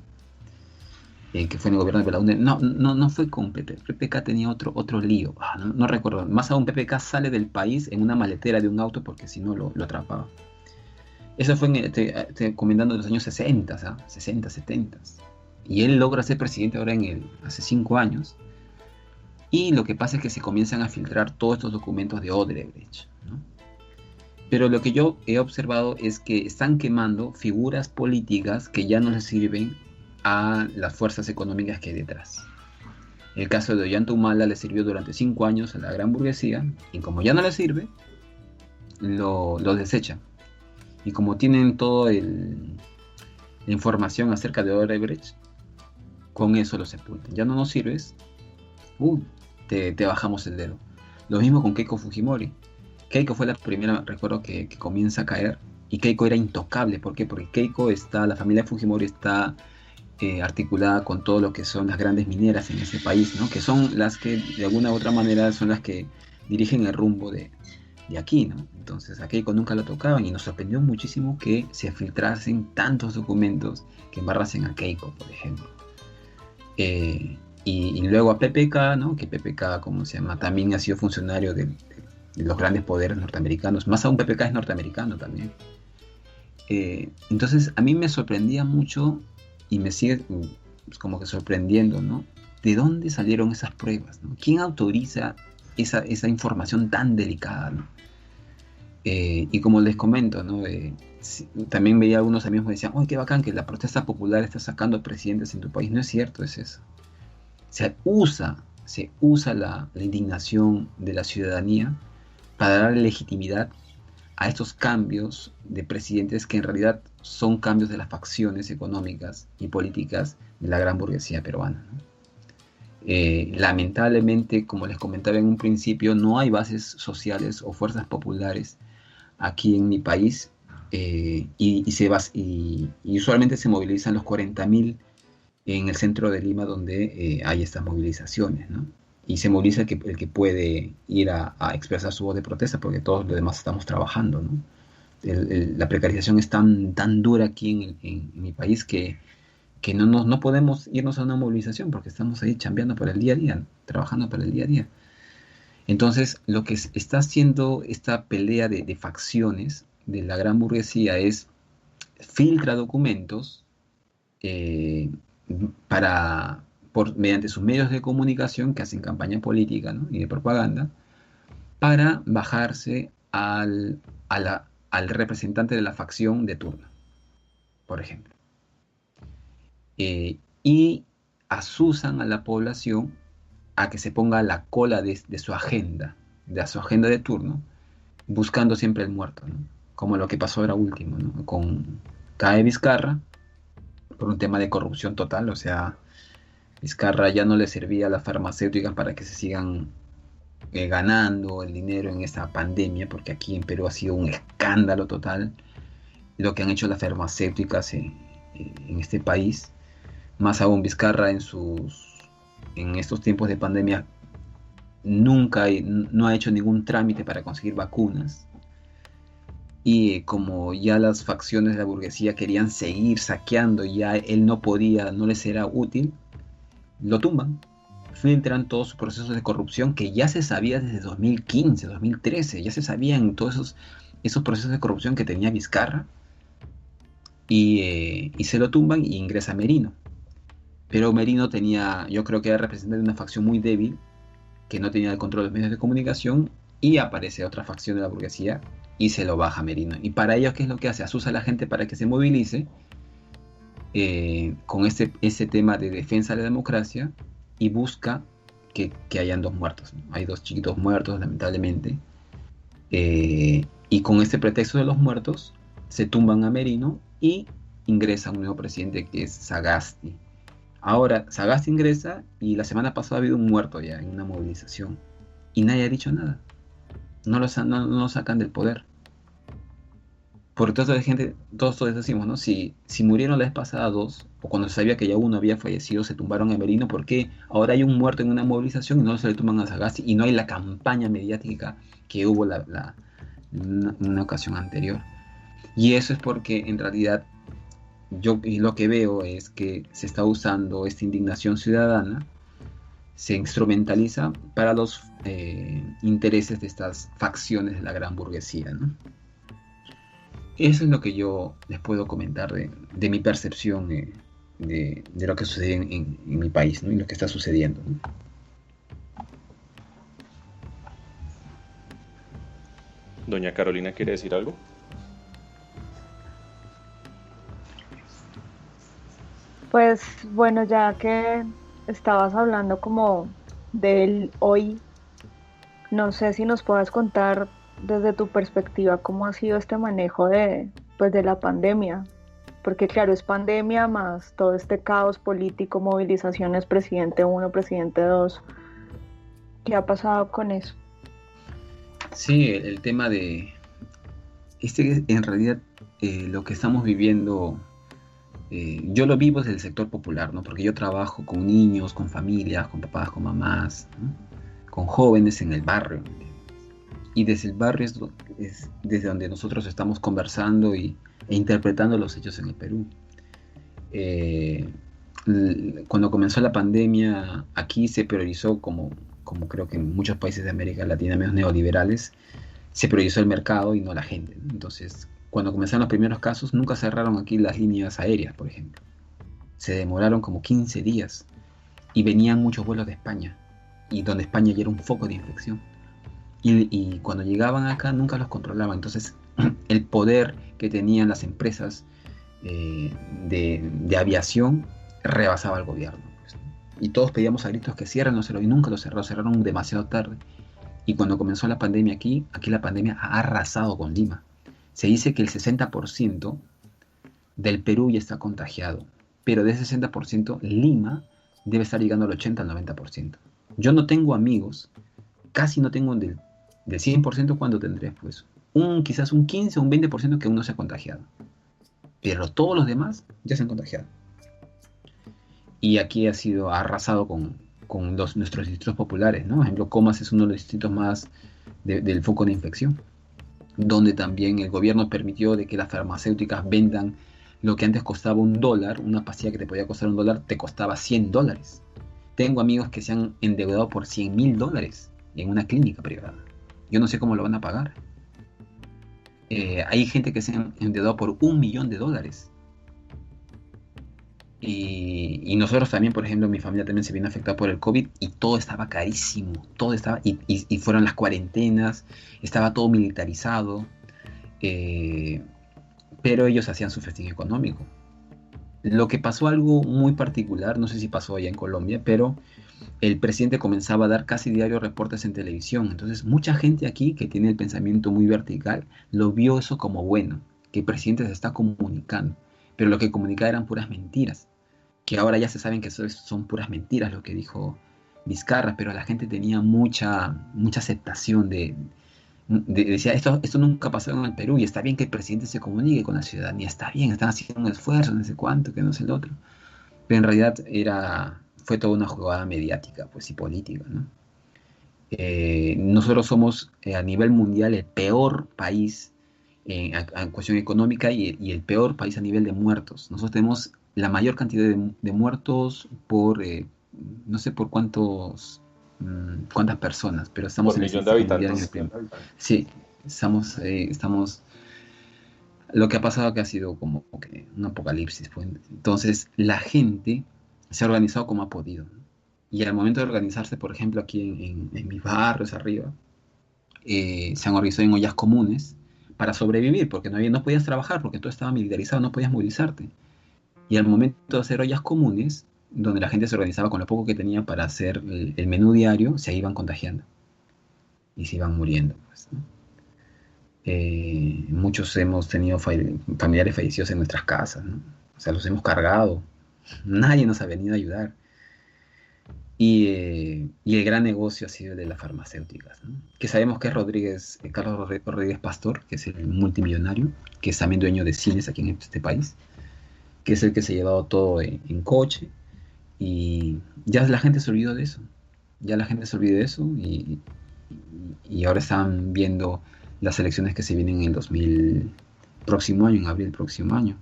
que fue en el gobierno de Belaúnde, no fue con PPK tenía otro lío, no recuerdo, más aún PPK sale del país en una maletera de un auto porque si no lo atrapaba. Eso fue comentando en los años 60, 60, 70. Y él logra ser presidente ahora hace 5 años. Y lo que pasa es que se comienzan a filtrar todos estos documentos de Odebrecht, ¿no? Pero lo que yo he observado es que están quemando figuras políticas que ya no les sirven a las fuerzas económicas que hay detrás. El caso de Ollanta Humala le sirvió durante 5 años a la gran burguesía, y como ya no le sirve, lo desechan. Y como tienen toda la información acerca de Odebrecht, con eso lo sepultan. Ya no nos sirves, te bajamos el dedo. Lo mismo con Keiko Fujimori. Keiko fue la primera, recuerdo, que comienza a caer, y Keiko era intocable. ¿Por qué? Porque la familia Fujimori está articulada con todo lo que son las grandes mineras en ese país, ¿no? Que son las que de alguna u otra manera son las que dirigen el rumbo de aquí, ¿no? Entonces a Keiko nunca lo tocaban, y nos sorprendió muchísimo que se filtrasen tantos documentos que embarrasen a Keiko, por ejemplo. Y luego a PPK, ¿no? Que PPK, ¿cómo se llama? También ha sido funcionario de los grandes poderes norteamericanos. Más aún PPK es norteamericano también. Entonces a mí me sorprendía mucho, y me sigue como que sorprendiendo, ¿no? ¿De dónde salieron esas pruebas, ¿no? ¿Quién autoriza esa información tan delicada, ¿no? Y como les comento, ¿no? También veía algunos amigos que decían, ¡ay, qué bacán que la protesta popular está sacando presidentes en tu país! No es cierto, es eso. Se usa la indignación de la ciudadanía para darle legitimidad a estos cambios de presidentes que en realidad son cambios de las facciones económicas y políticas de la gran burguesía peruana, ¿no? Lamentablemente, como les comentaba en un principio, no hay bases sociales o fuerzas populares aquí en mi país, y usualmente se movilizan los 40.000 en el centro de Lima, donde hay estas movilizaciones, ¿no? Y se moviliza el que puede ir a expresar su voz de protesta, porque todos los demás estamos trabajando, ¿no? La precarización es tan dura aquí en mi país que no podemos irnos a una movilización, porque estamos ahí chambeando para el día a día, trabajando para el día a día. Entonces, lo que está haciendo esta pelea de facciones de la gran burguesía es filtra documentos mediante sus medios de comunicación, que hacen campaña política, ¿no? Y de propaganda, para bajarse al representante de la facción de turno, por ejemplo. Y asusan a la población a que se ponga a la cola de su agenda de turno, buscando siempre el muerto, ¿no? Como lo que pasó ahora último, ¿no? Con CAE Vizcarra, por un tema de corrupción total. O sea, Vizcarra ya no le servía a las farmacéuticas para que se sigan ganando el dinero en esta pandemia, porque aquí en Perú ha sido un escándalo total lo que han hecho las farmacéuticas en este país. Más aún, Vizcarra en estos tiempos de pandemia no ha hecho ningún trámite para conseguir vacunas. Y como ya las facciones de la burguesía querían seguir saqueando, ya él no les era útil, lo tumban. Filtran todos sus procesos de corrupción que ya se sabía desde 2015, 2013, ya se sabían todos esos procesos de corrupción que tenía Vizcarra, y se lo tumban y ingresa Merino. Pero Merino yo creo que era representante de una facción muy débil, que no tenía el control de los medios de comunicación, y aparece otra facción de la burguesía y se lo baja Merino. Y para ellos, ¿qué es lo que hace? Asusa a la gente para que se movilice con ese tema de defensa de la democracia, y busca que hayan 2 muertos, ¿no? Hay 2 chiquitos muertos, lamentablemente, y con este pretexto de los muertos se tumban a Merino y ingresa un nuevo presidente, que es Sagasti. Ahora Sagasti ingresa, y la semana pasada ha habido un muerto ya en una movilización y nadie ha dicho nada. No lo sacan del poder. Porque todos decimos, ¿no? Si murieron la vez pasada 2, o cuando se sabía que ya uno había fallecido, se tumbaron a Merino, ¿por qué ahora hay un muerto en una movilización y no se le tumban a Sagasti, y no hay la campaña mediática que hubo en una ocasión anterior? Y eso es porque en realidad y lo que veo es que se está usando esta indignación ciudadana, se instrumentaliza para los intereses de estas facciones de la gran burguesía, ¿no? Eso es lo que yo les puedo comentar de mi percepción de lo que sucede en mi país, ¿no? Y lo que está sucediendo, ¿no? Doña Carolina, ¿quiere decir algo? Pues bueno, ya que estabas hablando como del hoy, no sé si nos puedas contar desde tu perspectiva cómo ha sido este manejo pues de la pandemia, porque claro, es pandemia más todo este caos político, movilizaciones, presidente 1, presidente 2. ¿Qué ha pasado con eso? Sí, el tema en realidad lo que estamos viviendo, yo lo vivo desde el sector popular, ¿no? Porque yo trabajo con niños, con familias, con papás, con mamás, ¿no? Con jóvenes en el barrio. Y desde el barrio es desde donde nosotros estamos conversando e interpretando los hechos en el Perú. Cuando comenzó la pandemia, aquí se priorizó, como creo que en muchos países de América Latina, menos neoliberales, se priorizó el mercado y no la gente, ¿no? Entonces, cuando comenzaron los primeros casos, nunca cerraron aquí las líneas aéreas, por ejemplo. Se demoraron como 15 días y venían muchos vuelos de España, y donde España ya era un foco de infección. Y cuando llegaban acá nunca los controlaban. Entonces el poder que tenían las empresas de aviación rebasaba al gobierno, pues, ¿no? Y todos pedíamos a gritos que cierren, y nunca lo cerraron demasiado tarde. Y cuando comenzó la pandemia aquí la pandemia ha arrasado con Lima. Se dice que el 60% del Perú ya está contagiado, pero de ese 60% Lima debe estar llegando al 80 al 90%. Yo no tengo amigos, casi no tengo del 100%. ¿Cuánto tendré? Pues quizás un 15 o un 20% que aún no se ha contagiado. Pero todos los demás ya se han contagiado. Y aquí ha sido arrasado con nuestros distritos populares, ¿no? Por ejemplo, Comas es uno de los distritos más del foco de infección, donde también el gobierno permitió de que las farmacéuticas vendan lo que antes costaba $1, una pastilla que te podía costar $1, te costaba $100. Tengo amigos que se han endeudado por $100,000 en una clínica privada. Yo no sé cómo lo van a pagar. Hay gente que se ha endeudado por $1 millón. Y nosotros también, por ejemplo, mi familia también se vino afectada por el COVID y todo estaba carísimo. Todo estaba, y fueron las cuarentenas, estaba todo militarizado. Pero ellos hacían su festín económico. Lo que pasó, algo muy particular, no sé si pasó allá en Colombia, pero el presidente comenzaba a dar casi diario reportes en televisión. Entonces mucha gente aquí que tiene el pensamiento muy vertical lo vio eso como bueno, que el presidente se está comunicando, pero lo que comunicaba eran puras mentiras, que ahora ya se saben que son puras mentiras lo que dijo Vizcarra, pero la gente tenía mucha aceptación decía, esto nunca pasó en el Perú, y está bien que el presidente se comunique con la ciudadanía, está bien, están haciendo un esfuerzo, no sé cuánto, que no sé el otro. Pero en realidad fue toda una jugada mediática, pues, y política, ¿no? Nosotros somos a nivel mundial el peor país en cuestión económica y el peor país a nivel de muertos. Nosotros tenemos la mayor cantidad de muertos por, no sé por cuántas personas, pero estamos por en millón de habitantes. Sí, estamos, lo que ha pasado que ha sido como que un apocalipsis, pues. Entonces la gente se ha organizado como ha podido, ¿no? Y al momento de organizarse, por ejemplo, aquí en mis barrios arriba, se han organizado en ollas comunes para sobrevivir, porque no podías trabajar, porque todo estaba militarizado, no podías movilizarte. Y al momento de hacer ollas comunes, donde la gente se organizaba con lo poco que tenía para hacer el menú diario, se iban contagiando y se iban muriendo, pues, ¿no? Muchos hemos tenido familiares fallecidos en nuestras casas, ¿no? O sea, los hemos cargado, nadie nos ha venido a ayudar. Y el gran negocio ha sido el de las farmacéuticas, ¿no? Que sabemos que es Carlos Rodríguez Pastor, que es el multimillonario, que es también dueño de cines aquí en este país, que es el que se ha llevado todo en coche. Y ya la gente se olvidó de eso. Y ahora están viendo las elecciones que se vienen en el próximo año, en abril del próximo año.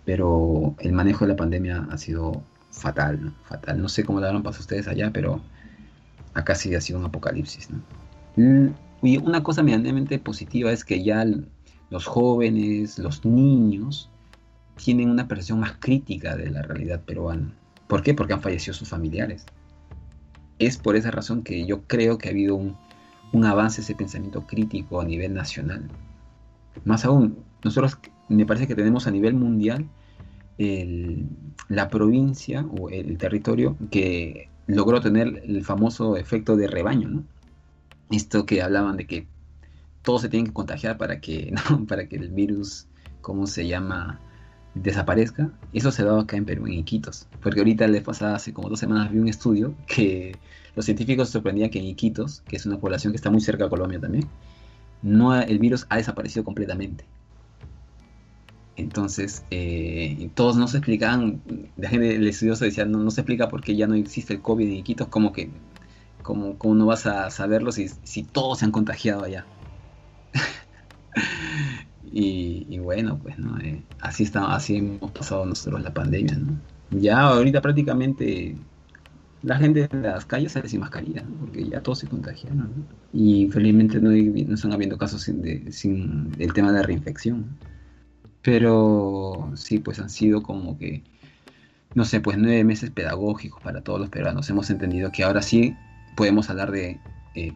pero el manejo de la pandemia ha sido fatal, ¿no? Fatal. No sé cómo la habrán pasado ustedes allá, pero acá sí ha sido un apocalipsis, ¿no? Y una cosa medianamente positiva es que ya los jóvenes, los niños, tienen una percepción más crítica de la realidad peruana. ¿Por qué? Porque han fallecido sus familiares. Es por esa razón que yo creo que ha habido un avance de ese pensamiento crítico a nivel nacional. Más aún, nosotros me parece que tenemos a nivel mundial la provincia o el territorio que logró tener el famoso efecto de rebaño, ¿no? Esto que hablaban de que todos se tienen que contagiar para que, ¿no? Para que el virus, ¿cómo se llama?, desaparezca. Eso se daba acá en Perú, en Iquitos. Porque ahorita les pasaba, hace como 2 semanas, vi un estudio que los científicos sorprendían que en Iquitos, que es una población que está muy cerca de Colombia también, el virus ha desaparecido completamente. Entonces, todos no se explicaban, la gente, el estudioso decía, no se explica por qué ya no existe el COVID en Iquitos, como no vas a saberlo si todos se han contagiado allá. Y bueno, pues, ¿no? Así hemos pasado nosotros la pandemia, ¿no? Ya ahorita prácticamente la gente en las calles sale sin mascarilla, ¿no? Porque ya todos se contagiaron, ¿no? Y felizmente no están habiendo casos sin el tema de la reinfección. Pero sí, pues han sido como que, no sé, pues 9 meses pedagógicos para todos los peruanos. Hemos entendido que ahora sí podemos hablar de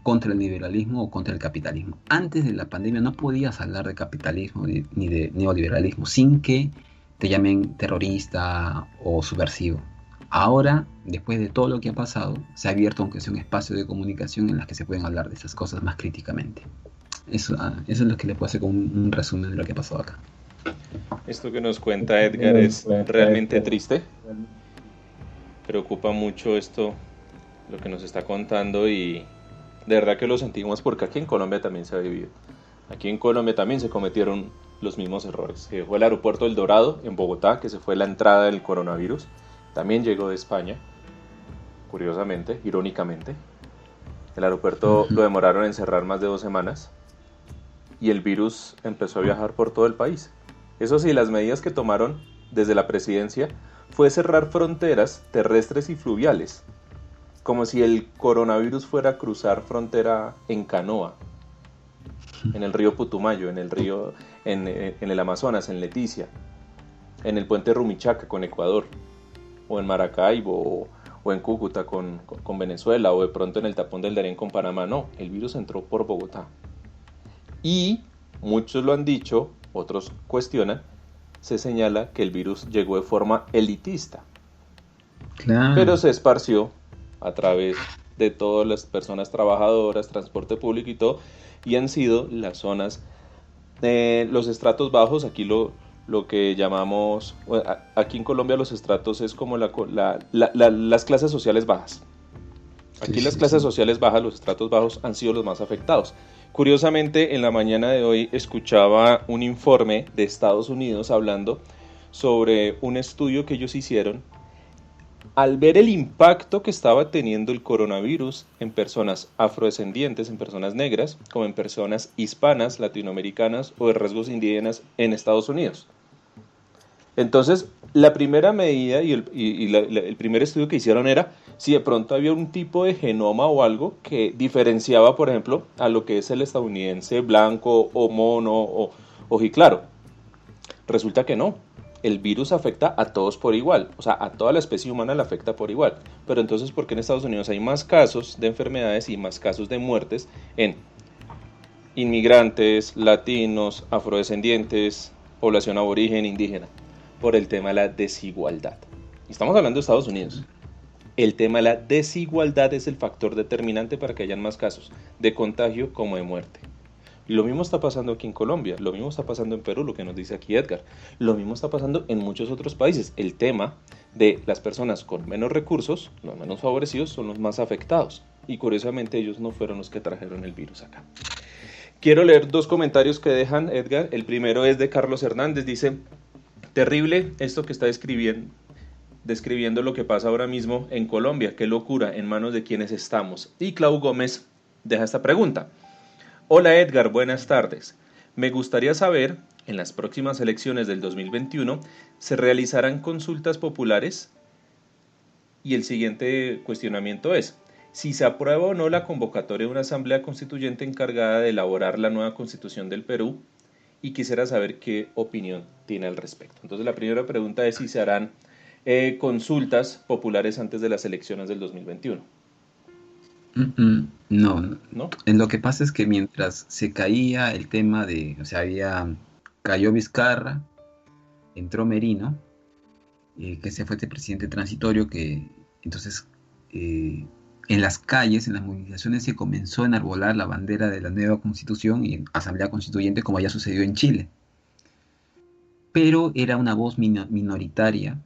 contra el liberalismo o contra el capitalismo. Antes de la pandemia no podías hablar de capitalismo ni de neoliberalismo sin que te llamen terrorista o subversivo. Ahora, después de todo lo que ha pasado, se ha abierto aunque sea un espacio de comunicación en las que se pueden hablar de esas cosas más críticamente. Eso es lo que le puedo hacer como un resumen de lo que ha pasado acá. Esto que nos cuenta Edgar es realmente triste. Preocupa mucho esto, lo que nos está contando, y de verdad que lo sentimos porque aquí en Colombia también se ha vivido. Aquí en Colombia también se cometieron los mismos errores. Fue el aeropuerto del Dorado en Bogotá, que se fue la entrada del coronavirus. También llegó de España, curiosamente, irónicamente. El aeropuerto lo demoraron en cerrar más de 2 semanas y el virus empezó a viajar por todo el país. Eso sí, las medidas que tomaron desde la presidencia fue cerrar fronteras terrestres y fluviales, como si el coronavirus fuera a cruzar frontera en canoa, en el río Putumayo, en el Amazonas, en Leticia, en el puente Rumichaca con Ecuador, o en Maracaibo, o en Cúcuta con Venezuela, o de pronto en el tapón del Darién con Panamá. No, el virus entró por Bogotá. Y muchos lo han dicho, otros cuestionan, se señala que el virus llegó de forma elitista. Claro. Pero se esparció a través de todas las personas trabajadoras, transporte público y todo, y han sido las zonas, los estratos bajos. Aquí lo que llamamos, aquí en Colombia los estratos es como las clases sociales bajas. Aquí las clases sociales bajas, los estratos bajos, han sido los más afectados. Curiosamente, en la mañana de hoy escuchaba un informe de Estados Unidos hablando sobre un estudio que ellos hicieron al ver el impacto que estaba teniendo el coronavirus en personas afrodescendientes, en personas negras, como en personas hispanas, latinoamericanas o de rasgos indígenas en Estados Unidos. Entonces, la primera medida y el primer estudio que hicieron era si de pronto había un tipo de genoma o algo que diferenciaba, por ejemplo, a lo que es el estadounidense blanco o mono o ojiclaro. Resulta que no. El virus afecta a todos por igual, o sea, a toda la especie humana la afecta por igual. Pero entonces, ¿por qué en Estados Unidos hay más casos de enfermedades y más casos de muertes en inmigrantes, latinos, afrodescendientes, población aborigen, indígena? Por el tema de la desigualdad. Estamos hablando de Estados Unidos. El tema de la desigualdad es el factor determinante para que hayan más casos de contagio como de muerte. Lo mismo está pasando aquí en Colombia, lo mismo está pasando en Perú, lo que nos dice aquí Edgar. Lo mismo está pasando en muchos otros países. El tema de las personas con menos recursos, los menos favorecidos, son los más afectados. Y curiosamente ellos no fueron los que trajeron el virus acá. Quiero leer 2 comentarios que dejan Edgar. El primero es de Carlos Hernández, dice: terrible esto que está describiendo lo que pasa ahora mismo en Colombia. Qué locura, en manos de quienes estamos. Y Clau Gómez deja esta pregunta. Hola Edgar, buenas tardes. Me gustaría saber En las próximas elecciones del 2021 se realizarán consultas populares y el siguiente cuestionamiento es: si se aprueba o no la convocatoria de una asamblea constituyente encargada de elaborar la nueva constitución del Perú, y quisiera saber qué opinión tiene al respecto. Entonces la primera pregunta es si se harán consultas populares antes de las elecciones del 2021. No. ¿No? Lo que pasa es que mientras se caía el tema de, o sea, cayó Vizcarra, entró Merino, que se fue este presidente transitorio, que entonces en las calles, en las movilizaciones, se comenzó a enarbolar la bandera de la nueva constitución y asamblea constituyente, como ya sucedió en Chile. Pero era una voz minoritaria.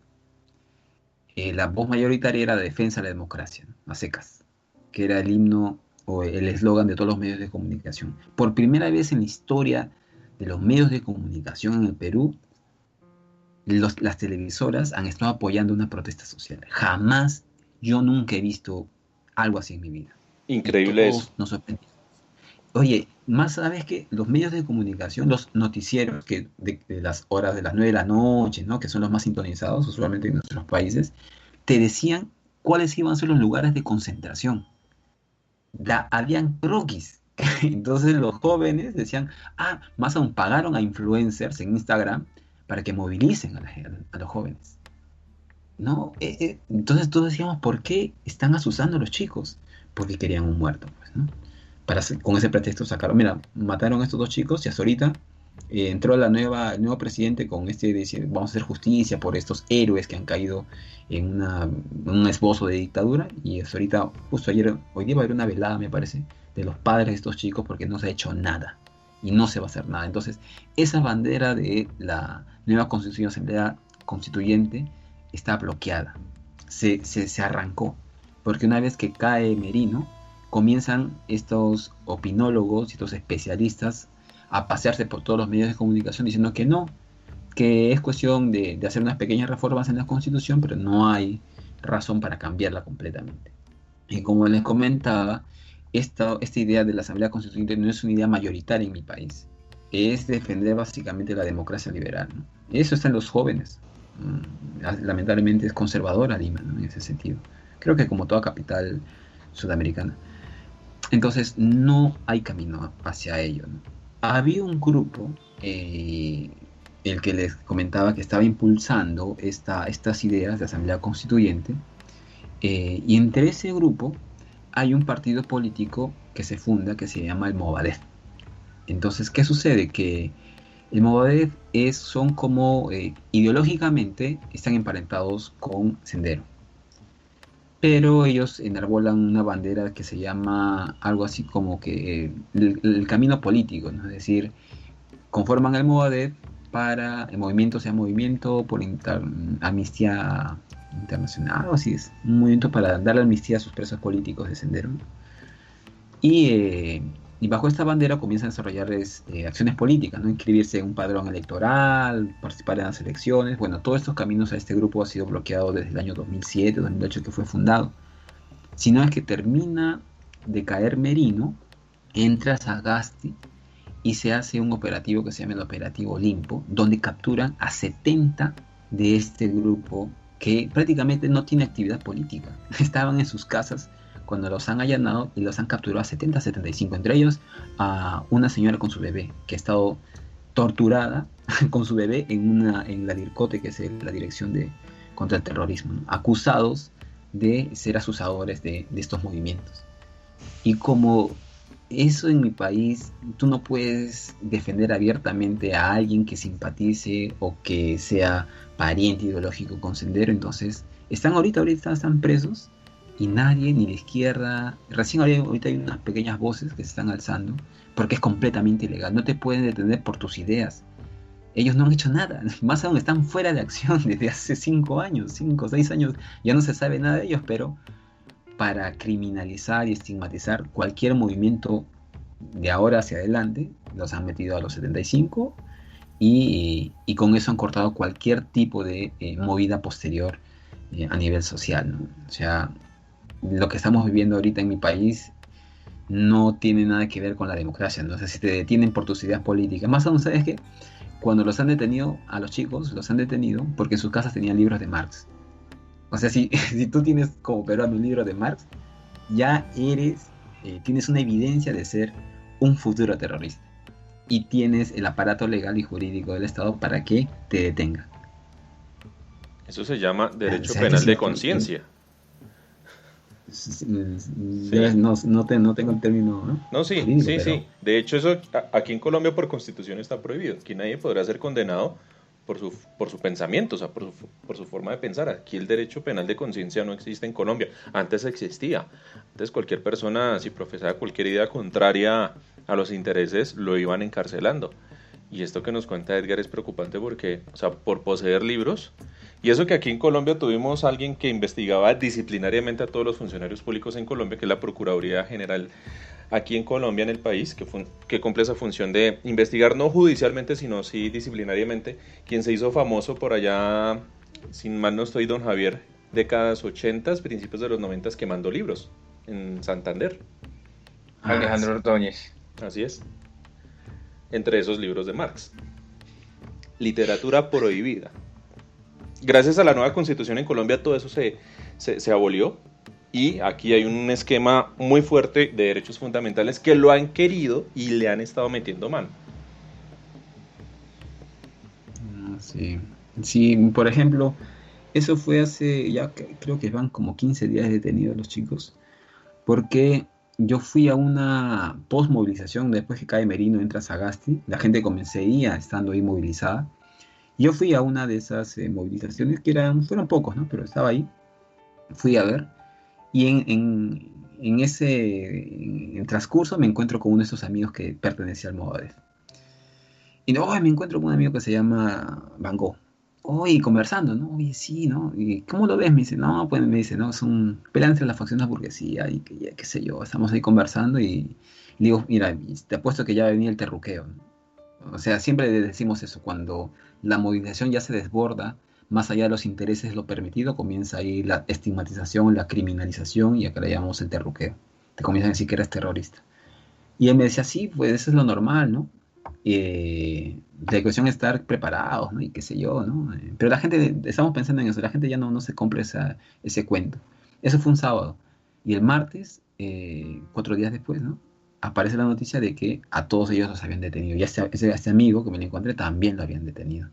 La voz mayoritaria era la defensa de la democracia, ¿no? A secas, que era el himno o el eslogan de todos los medios de comunicación. Por primera vez en la historia de los medios de comunicación en el Perú, las televisoras han estado apoyando una protesta social. Jamás, yo nunca he visto algo así en mi vida. Increíble eso. Nos sorprendió. Oye, más sabes que los medios de comunicación, los noticieros que de las horas de las 9 de la noche, ¿no?, que son los más sintonizados usualmente en nuestros países, te decían cuáles iban a ser los lugares de concentración. Habían croquis. Entonces los jóvenes decían, más aún pagaron a influencers en Instagram para que movilicen a los jóvenes. ¿No? Entonces todos decíamos, ¿por qué están asusando a los chicos? Porque querían un muerto, pues, ¿no? Con ese pretexto sacaron, mira, mataron a estos dos chicos y hasta ahorita entró el nuevo presidente con dice, vamos a hacer justicia por estos héroes que han caído en un esbozo de dictadura, y hasta ahorita, justo hoy día va a haber una velada, me parece, de los padres de estos chicos porque no se ha hecho nada y no se va a hacer nada. Entonces, esa bandera de la nueva constitución, asamblea constituyente, está bloqueada, se arrancó, porque una vez que cae Merino, comienzan estos opinólogos y estos especialistas a pasearse por todos los medios de comunicación diciendo que no, que es cuestión de hacer unas pequeñas reformas en la Constitución, pero no hay razón para cambiarla completamente. Y como les comentaba, esta idea de la Asamblea Constituyente no es una idea mayoritaria en mi país, es defender básicamente la democracia liberal, ¿no? Eso está en los jóvenes. Lamentablemente es conservadora Lima, ¿no?, en ese sentido. Creo que como toda capital sudamericana. Entonces no hay camino hacia ello, ¿no? Había un grupo, el que les comentaba, que estaba impulsando estas ideas de asamblea constituyente, y entre ese grupo hay un partido político que se funda que se llama el Movadef. Entonces, ¿qué sucede? Que el Movadef son como ideológicamente están emparentados con Sendero, pero ellos enarbolan una bandera que se llama algo así como que el camino político, ¿no? Es decir, conforman el Movadef para el movimiento sea movimiento por amnistía internacional, o así es, un movimiento para darle amnistía a sus presos políticos de Sendero, ¿no? Y bajo esta bandera comienzan a desarrollar acciones políticas, ¿no? Inscribirse en un padrón electoral, participar en las elecciones. Bueno, todos estos caminos a este grupo ha sido bloqueado desde el año 2007, 2008 que fue fundado. Si no es que termina de caer Merino, entra Sagasti y se hace un operativo que se llama el Operativo Olimpo, donde capturan a 70 de este grupo que prácticamente no tiene actividad política. Estaban en sus casas cuando los han allanado y los han capturado a 70, 75, entre ellos a una señora con su bebé, que ha estado torturada con su bebé en la DIRCOTE, que es la Dirección contra el Terrorismo, ¿no?, acusados de ser asusadores de estos movimientos. Y como eso en mi país, tú no puedes defender abiertamente a alguien que simpatice o que sea pariente ideológico con Sendero, entonces ahorita están presos. Y nadie, ni la izquierda, recién ahorita hay unas pequeñas voces que se están alzando, porque es completamente ilegal, no te pueden detener por tus ideas. Ellos no han hecho nada, más aún están fuera de acción desde hace 5 años, 5 o 6 años, ya no se sabe nada de ellos, pero para criminalizar y estigmatizar cualquier movimiento de ahora hacia adelante, los han metido a los 75 y con eso han cortado cualquier tipo de movida posterior a nivel social, ¿no? O sea, lo que estamos viviendo ahorita en mi país no tiene nada que ver con la democracia, ¿no? O sea, si te detienen por tus ideas políticas, más aún, ¿sabes qué? cuando los han detenido, a los chicos, los han detenido porque en sus casas tenían libros de Marx. O sea, si tú tienes como peruano un libro de Marx, ya tienes una evidencia de ser un futuro terrorista. Y tienes el aparato legal y jurídico del Estado para que te detenga. Eso se llama derecho O sea, penal sí, de conciencia. Sí. No tengo el término, ¿no? No, sí, jurídico, sí, pero sí. De hecho, eso aquí en Colombia por constitución está prohibido. Aquí nadie podrá ser condenado por su pensamiento, o sea, por su forma de pensar. Aquí el derecho penal de conciencia no existe en Colombia. Antes existía. Antes cualquier persona, si profesaba cualquier idea contraria a los intereses, lo iban encarcelando. Y esto que nos cuenta Edgar es preocupante porque, o sea, por poseer libros, y eso que aquí en Colombia tuvimos a alguien que investigaba disciplinariamente a todos los funcionarios públicos en Colombia, que es la Procuraduría General aquí en Colombia, en el país, que cumple esa función de investigar no judicialmente, sino sí disciplinariamente, quien se hizo famoso por allá, sin mal no estoy, don Javier, décadas 80, principios de los 90, quemando libros en Santander. Alejandro Ordóñez. Así es. Entre esos libros de Marx. Literatura prohibida. Gracias a la nueva constitución en Colombia todo eso se abolió y aquí hay un esquema muy fuerte de derechos fundamentales que lo han querido y le han estado metiendo mano. Sí, por ejemplo, eso fue hace, ya creo que van como 15 días detenidos los chicos, porque yo fui a una postmovilización después que cae Merino, entra Sagasti, la gente seguía estando ahí movilizada. Yo fui a una de esas movilizaciones que fueron pocos, ¿no? Pero estaba ahí, fui a ver, y en ese transcurso me encuentro con uno de esos amigos que pertenecía al Movadef. Y me encuentro con un amigo que se llama Van Gogh. Y conversando, ¿no? Oye, sí, ¿no? ¿Y cómo lo ves? Me dice, no, pues me dice, no, son peleas entre las facciones de burguesía y qué sé yo. Estamos ahí conversando y le digo, mira, te apuesto que ya venía el terruqueo, ¿no? O sea, siempre decimos eso, cuando la movilización ya se desborda, más allá de los intereses de lo permitido, comienza ahí la estigmatización, la criminalización, y acá le llamamos el terruqueo. Te comienzan a decir que eres terrorista. Y él me decía, sí, pues eso es lo normal, ¿no? La cuestión es estar preparados, ¿no? Y qué sé yo, ¿no? Pero la gente, estamos pensando en eso, la gente ya no se compra ese cuento. Eso fue un sábado. Y el martes, 4 días después, ¿no? Aparece la noticia de que a todos ellos los habían detenido. Y este amigo que me lo encontré también lo habían detenido.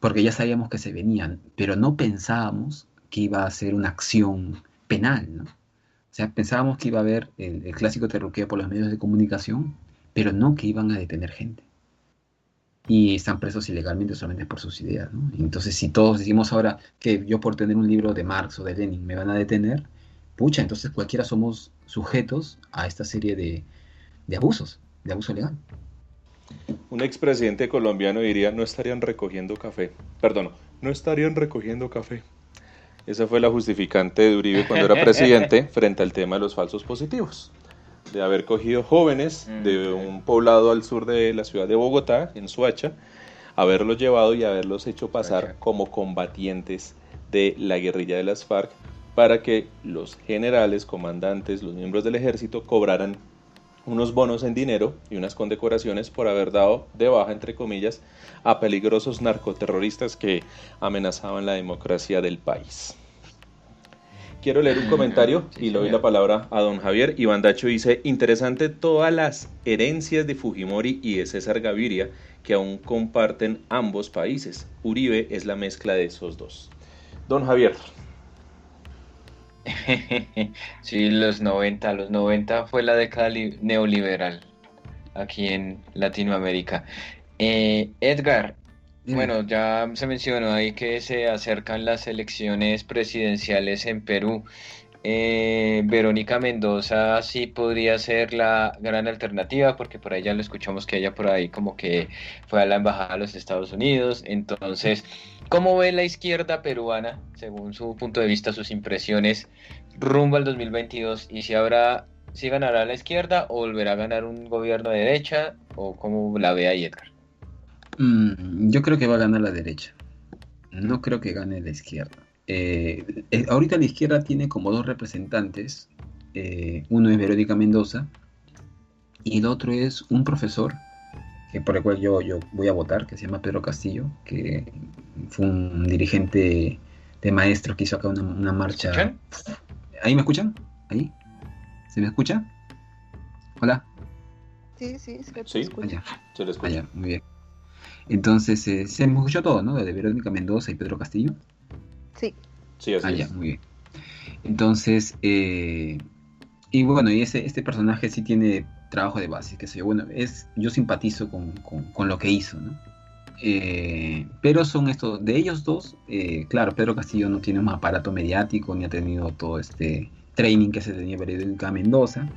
Porque ya sabíamos que se venían, pero no pensábamos que iba a ser una acción penal, ¿no? O sea, pensábamos que iba a haber el clásico terruqueo por los medios de comunicación, pero no que iban a detener gente. Y están presos ilegalmente solamente por sus ideas, ¿no? Entonces, si todos decimos ahora que yo por tener un libro de Marx o de Lenin me van a detener, pucha, entonces cualquiera somos sujetos a esta serie de abusos, de abuso legal. Un expresidente colombiano diría, no estarían recogiendo café. Perdón, no estarían recogiendo café. Esa fue la justificante de Uribe cuando era presidente frente al tema de los falsos positivos. De haber cogido jóvenes de un poblado al sur de la ciudad de Bogotá, en Soacha, haberlos llevado y haberlos hecho pasar como combatientes de la guerrilla de las FARC para que los generales, comandantes, los miembros del ejército cobraran unos bonos en dinero y unas condecoraciones por haber dado de baja, entre comillas, a peligrosos narcoterroristas que amenazaban la democracia del país. Quiero leer un comentario y le doy la palabra a don Javier. Iván Dacho dice, interesante todas las herencias de Fujimori y de César Gaviria que aún comparten ambos países. Uribe es la mezcla de esos dos. Don Javier. Sí, los 90 fue la década neoliberal aquí en Latinoamérica. Edgar, bueno, ya se mencionó ahí que se acercan las elecciones presidenciales en Perú. Verónica Mendoza sí podría ser la gran alternativa, porque por ahí ya lo escuchamos que ella por ahí como que fue a la embajada de los Estados Unidos. Entonces, ¿cómo ve la izquierda peruana, según su punto de vista, sus impresiones, rumbo al 2022? ¿Y si ganará la izquierda o volverá a ganar un gobierno de derecha? ¿O cómo la ve ahí, Edgar? Yo creo que va a ganar la derecha. No creo que gane la izquierda. Ahorita la izquierda tiene como 2 representantes. Uno es Verónica Mendoza y el otro es un profesor por el cual yo voy a votar, que se llama Pedro Castillo, que fue un dirigente de maestros que hizo acá una marcha. ¿Escuchan? ¿Ahí me escuchan? ¿Ahí? ¿Se me escucha? Hola. Sí, se te Sí. escucha. Allá. Se les escucha. Allá, muy bien. Entonces, se me escuchó todo, ¿no? De Verónica Mendoza y Pedro Castillo. Sí. Sí, así Allá, es. muy bien. Entonces, y bueno, y este personaje sí tiene trabajo de base, qué sé yo. Bueno, yo simpatizo con lo que hizo, ¿no? Pero son estos, de ellos dos, claro, Pedro Castillo no tiene un aparato mediático, ni ha tenido todo este training que se tenía Verónica Mendoza,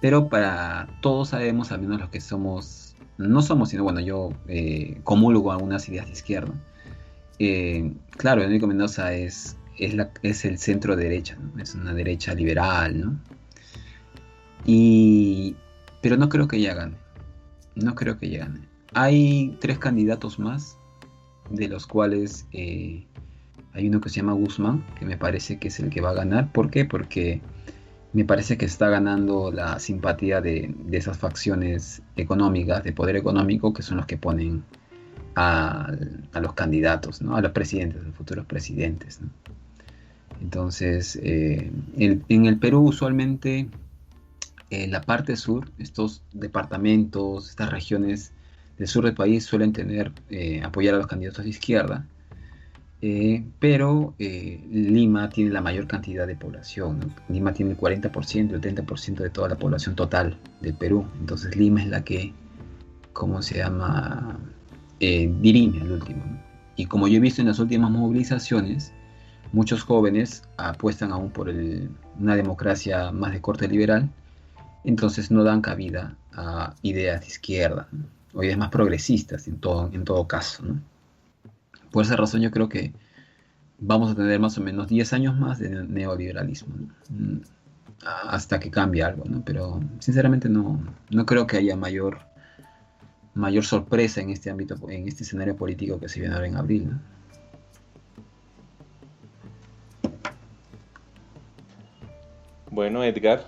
pero para todos sabemos, al menos los que somos, no somos, sino bueno, yo comulgo algunas ideas de izquierda. Claro, Verónica Mendoza es el centro derecha, ¿no? Es una derecha liberal, ¿no? Pero no creo que ella gane. No creo que ella gane. Hay 3 candidatos más, de los cuales hay uno que se llama Guzmán, que me parece que es el que va a ganar. ¿Por qué? Porque me parece que está ganando la simpatía de esas facciones económicas, de poder económico, que son los que ponen a los candidatos, ¿no? A los presidentes, a los futuros presidentes, ¿no? Entonces, en el Perú usualmente la parte sur, estos departamentos, estas regiones del sur del país suelen apoyar a los candidatos de izquierda, pero Lima tiene la mayor cantidad de población, ¿no? Lima tiene el 40%, el 30% de toda la población total del Perú. Entonces Lima es la que, ¿cómo se llama? Dirime al último, ¿no? Y como yo he visto en las últimas movilizaciones, muchos jóvenes apuestan aún por una democracia más de corte liberal, entonces no dan cabida a ideas de izquierda, ¿no? O ideas más progresistas en todo caso, ¿no? Por esa razón yo creo que vamos a tener más o menos 10 años más de neoliberalismo, ¿no? Hasta que cambie algo, ¿no? Pero sinceramente no creo que haya mayor sorpresa en este ámbito, en este escenario político que se viene ahora en abril, ¿no? Bueno, Edgar,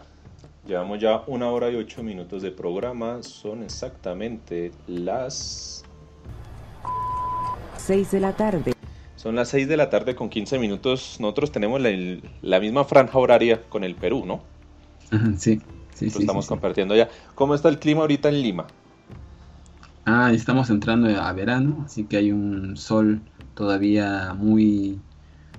llevamos ya 1 hora y 8 minutos de programa. Son exactamente las 6 de la tarde. Son las 6 de la tarde con 15 minutos. Nosotros tenemos la misma franja horaria con el Perú, ¿no? Sí. Lo estamos compartiendo ya. ¿Cómo está el clima ahorita en Lima? Estamos entrando a verano, así que hay un sol todavía muy,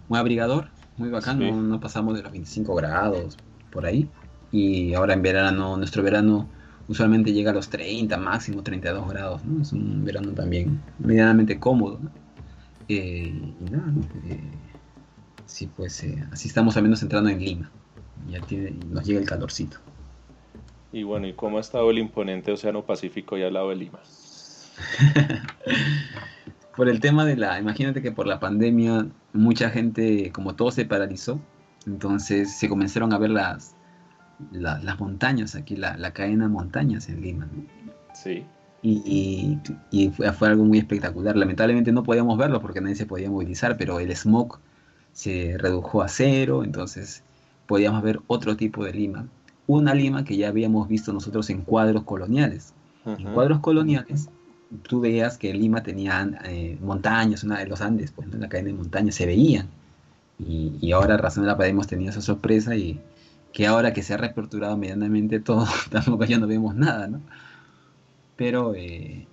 muy abrigador, muy bacán. Sí. No pasamos de los 25 grados por ahí. Y ahora en verano, nuestro verano usualmente llega a los 30, máximo 32 grados, ¿no? Es un verano también medianamente cómodo, ¿no? Y nada, ¿no? Sí, pues así estamos al menos entrando en Lima. Nos llega el calorcito. Y bueno, ¿y cómo ha estado el imponente Océano Pacífico ahí al lado de Lima? Por el tema imagínate que por la pandemia mucha gente, como todo se paralizó, entonces se comenzaron a ver las montañas aquí, la cadena de montañas en Lima, ¿no? Sí. Y fue algo muy espectacular. Lamentablemente no podíamos verlo porque nadie se podía movilizar, pero el smog se redujo a 0, entonces podíamos ver otro tipo de Lima. Una Lima que ya habíamos visto nosotros en cuadros coloniales. Uh-huh. En cuadros coloniales tú veías que Lima tenía montañas, una de los Andes, pues, ¿no? La cadena de montañas se veían. Y ahora, razón de la pandemia, hemos tenido esa sorpresa y que ahora que se ha reaperturado medianamente todo, tampoco ya no vemos nada, ¿no? Pero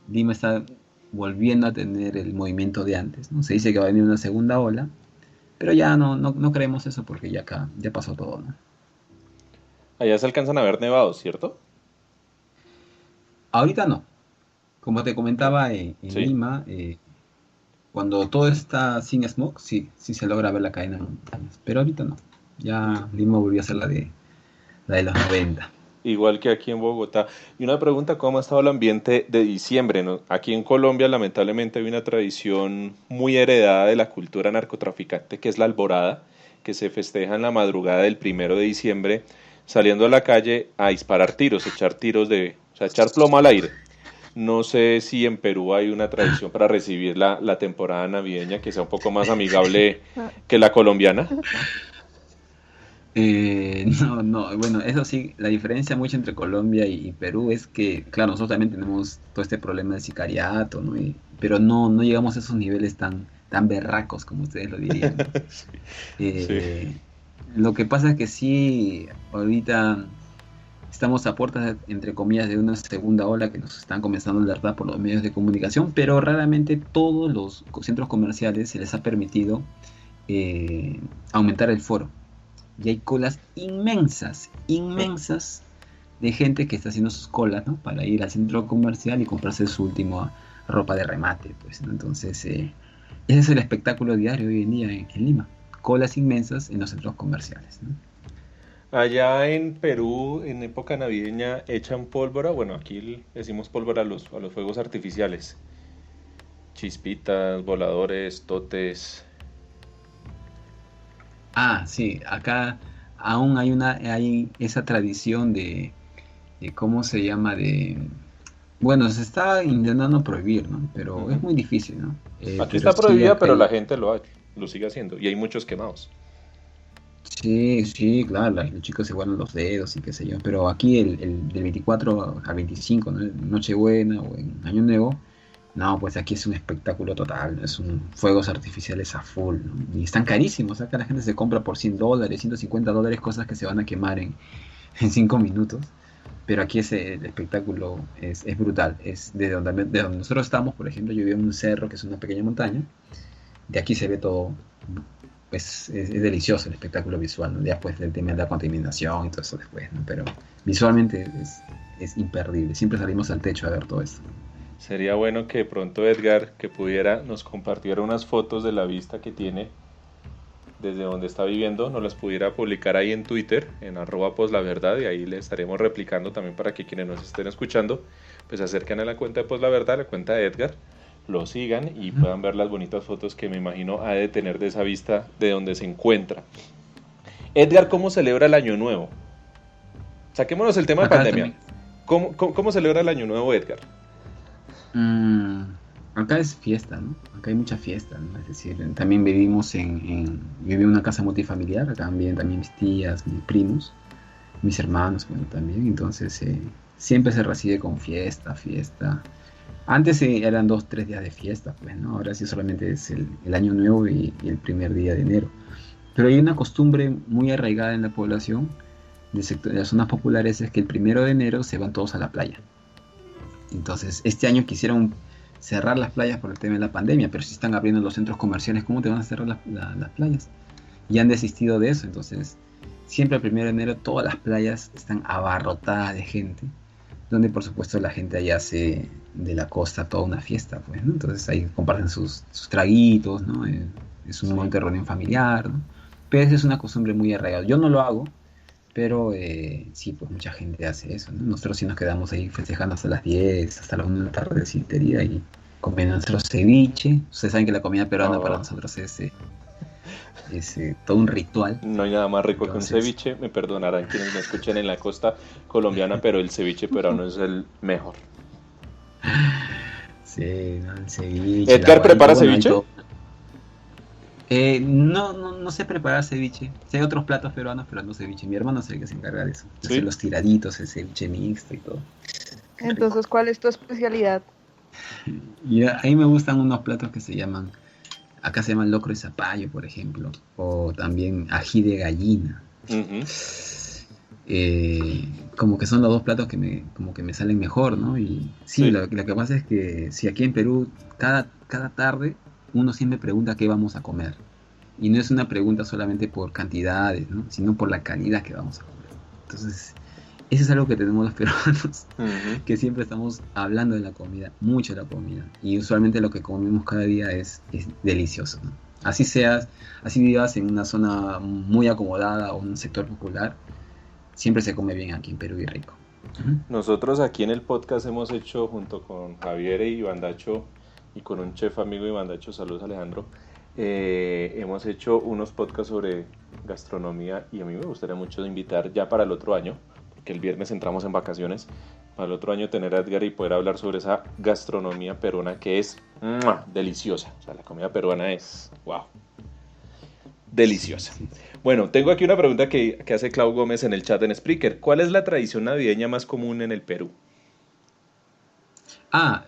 Lima está volviendo a tener el movimiento de antes, ¿no? Se dice que va a venir una segunda ola, pero ya no creemos eso porque ya pasó todo, ¿no? Allá se alcanzan a ver nevados, ¿cierto? Ahorita no. Como te comentaba, en Sí. Lima, cuando todo está sin smog, sí se logra ver la cadena de montañas. Pero ahorita no. Ya Lima volvió a ser la de los 90. Igual que aquí en Bogotá. Y una pregunta, ¿cómo ha estado el ambiente de diciembre, ¿no? Aquí en Colombia, lamentablemente, hay una tradición muy heredada de la cultura narcotraficante, que es la alborada, que se festeja en la madrugada del 1 de diciembre, saliendo a la calle a disparar tiros, echar plomo al aire. No sé si en Perú hay una tradición para recibir la temporada navideña que sea un poco más amigable que la colombiana. No, bueno, eso sí, la diferencia mucho entre Colombia y Perú es que, claro, nosotros también tenemos todo este problema del sicariato, ¿no? Pero no llegamos a esos niveles tan berracos como ustedes lo dirían, ¿no? Sí. Eh, lo que pasa es que sí, ahorita estamos a puertas, entre comillas, de una segunda ola que nos están comenzando a alertar por los medios de comunicación, pero raramente todos los centros comerciales se les ha permitido aumentar el foro. Y hay colas inmensas de gente que está haciendo sus colas, ¿no? Para ir al centro comercial y comprarse su última ropa de remate, pues, ¿no? Entonces, ese es el espectáculo diario hoy en día en Lima. Colas inmensas en los centros comerciales, ¿no? Allá en Perú, en época navideña, echan pólvora. Bueno, aquí decimos pólvora a los fuegos artificiales. Chispitas, voladores, totes. Ah, sí, acá aún hay esa tradición de ¿cómo se llama? Bueno, se está intentando prohibir, ¿no? Pero es Ujú. muy difícil, ¿no? Aquí Pero está sí, prohibida, acá pero la hay. gente lo sigue haciendo. Y hay muchos quemados. Sí, sí, claro, los chicos se guardan los dedos y qué sé yo, pero aquí el del 24 al 25, ¿no? Nochebuena o en Año Nuevo, no, pues aquí es un espectáculo total, es un fuegos artificiales a full, ¿no? Y están carísimos, acá la gente se compra por $100, $150, cosas que se van a quemar en 5 minutos, pero aquí el espectáculo es brutal, es de donde nosotros estamos, por ejemplo, yo vivo en un cerro que es una pequeña montaña, de aquí se ve todo, pues es delicioso el espectáculo visual, ¿no? Ya pues del tema de la contaminación y todo eso después, ¿no? Pero visualmente es imperdible, siempre salimos al techo a ver todo esto. Sería bueno que pronto Edgar, que pudiera, nos compartiera unas fotos de la vista que tiene desde donde está viviendo, nos las pudiera publicar ahí en Twitter, en @poslaverdad, y ahí le estaremos replicando también para que quienes nos estén escuchando, pues se acerquen a la cuenta de Poslaverdad, la cuenta de Edgar, lo sigan y puedan ver las bonitas fotos que me imagino ha de tener de esa vista de donde se encuentra. Edgar, ¿cómo celebra el Año Nuevo? Saquémonos el tema de Acá pandemia. también. ¿Cómo celebra el Año Nuevo, Edgar? Mm, acá es fiesta, ¿no? Acá hay mucha fiesta, ¿no? Es decir, también vivimos viví en una casa multifamiliar, acá también mis tías, mis primos, mis hermanos, bueno, también, entonces siempre se recibe con fiesta. Antes eran 2, 3 días de fiesta, pues, ¿no? Ahora sí solamente es el Año Nuevo y el primer día de enero. Pero hay una costumbre muy arraigada en la población de las zonas populares, es que el 1 de enero se van todos a la playa. Entonces, este año quisieron cerrar las playas por el tema de la pandemia, pero si están abriendo los centros comerciales, ¿cómo te van a cerrar las playas? Y han desistido de eso, entonces siempre el 1 de enero todas las playas están abarrotadas de gente, donde por supuesto la gente ahí hace de la costa toda una fiesta, pues, ¿no? Entonces ahí comparten sus traguitos, ¿no? Es un Sí. momento de reunión familiar, ¿no? Pero esa es una costumbre muy arraigada. Yo no lo hago, pero sí, pues mucha gente hace eso, ¿no? Nosotros sí nos quedamos ahí festejando hasta las 10, hasta la 1 de la tarde sin teoría y comiendo nuestro ceviche. Ustedes saben que la comida peruana para Oh, nosotros es todo un ritual. no hay nada más rico que un Entonces, ceviche. Me perdonarán quienes me escuchen en la costa colombiana, pero el ceviche peruano es el mejor. sí, ¿no? El ceviche, el ¿Edgar aguadito, prepara bueno, hay ceviche? todo. No sé preparar ceviche. Sé otros platos peruanos, pero no ceviche. Mi hermano es el que se encarga de eso. Hacer Sí. los tiraditos, el ceviche mixto y todo. Qué rico. Entonces, ¿cuál es tu especialidad? Y a mí me gustan unos platos que se llaman, acá se llaman locro y zapallo, por ejemplo, o también ají de gallina. Ujú. Como que son los dos platos como que me salen mejor, ¿no? Y sí, Sí. lo que pasa es que si aquí en Perú, cada tarde, uno siempre pregunta qué vamos a comer. Y no es una pregunta solamente por cantidades, ¿no? Sino por la calidad que vamos a comer. Entonces, eso es algo que tenemos los peruanos, Ujú. que siempre estamos hablando de la comida, mucho de la comida. Y usualmente lo que comemos cada día es delicioso, ¿no? Así vivas en una zona muy acomodada o un sector popular, siempre se come bien aquí en Perú y rico. Ujú. Nosotros aquí en el podcast hemos hecho, junto con Javier y Bandacho, y con un chef amigo de Bandacho, saludos Alejandro, hemos hecho unos podcasts sobre gastronomía y a mí me gustaría mucho invitar ya para el otro año, porque el viernes entramos en vacaciones, para el otro año tener a Edgar y poder hablar sobre esa gastronomía peruana que es ¡mua!, deliciosa. O sea, la comida peruana es wow. deliciosa. Bueno, tengo aquí una pregunta que hace Clau Gómez en el chat en Spreaker. ¿Cuál es la tradición navideña más común en el Perú?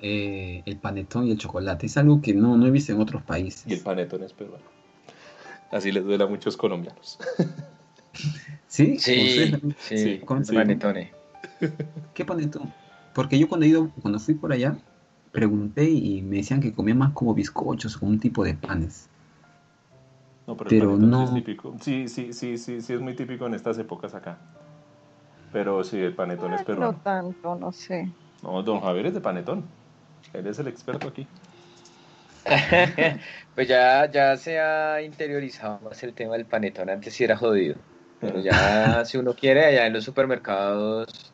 El panetón y el chocolate. Es algo que no he visto en otros países. Y el panetón es peruano. Así les duele a muchos colombianos. ¿Sí? Sí, Sí, con sí. panetones. ¿Qué panetón? Porque yo cuando fui por allá, pregunté y me decían que comía más como bizcochos, como un tipo de panes. No, pero Pero el panetón no- sí es típico. Sí, es muy típico en estas épocas acá. Pero sí, el panetón es No peruano. tanto, no sé. No, don Javier es de panetón. Él es el experto aquí. Pues ya se ha interiorizado más el tema del panetón. Antes sí era jodido. Pero ya si uno quiere, allá en los supermercados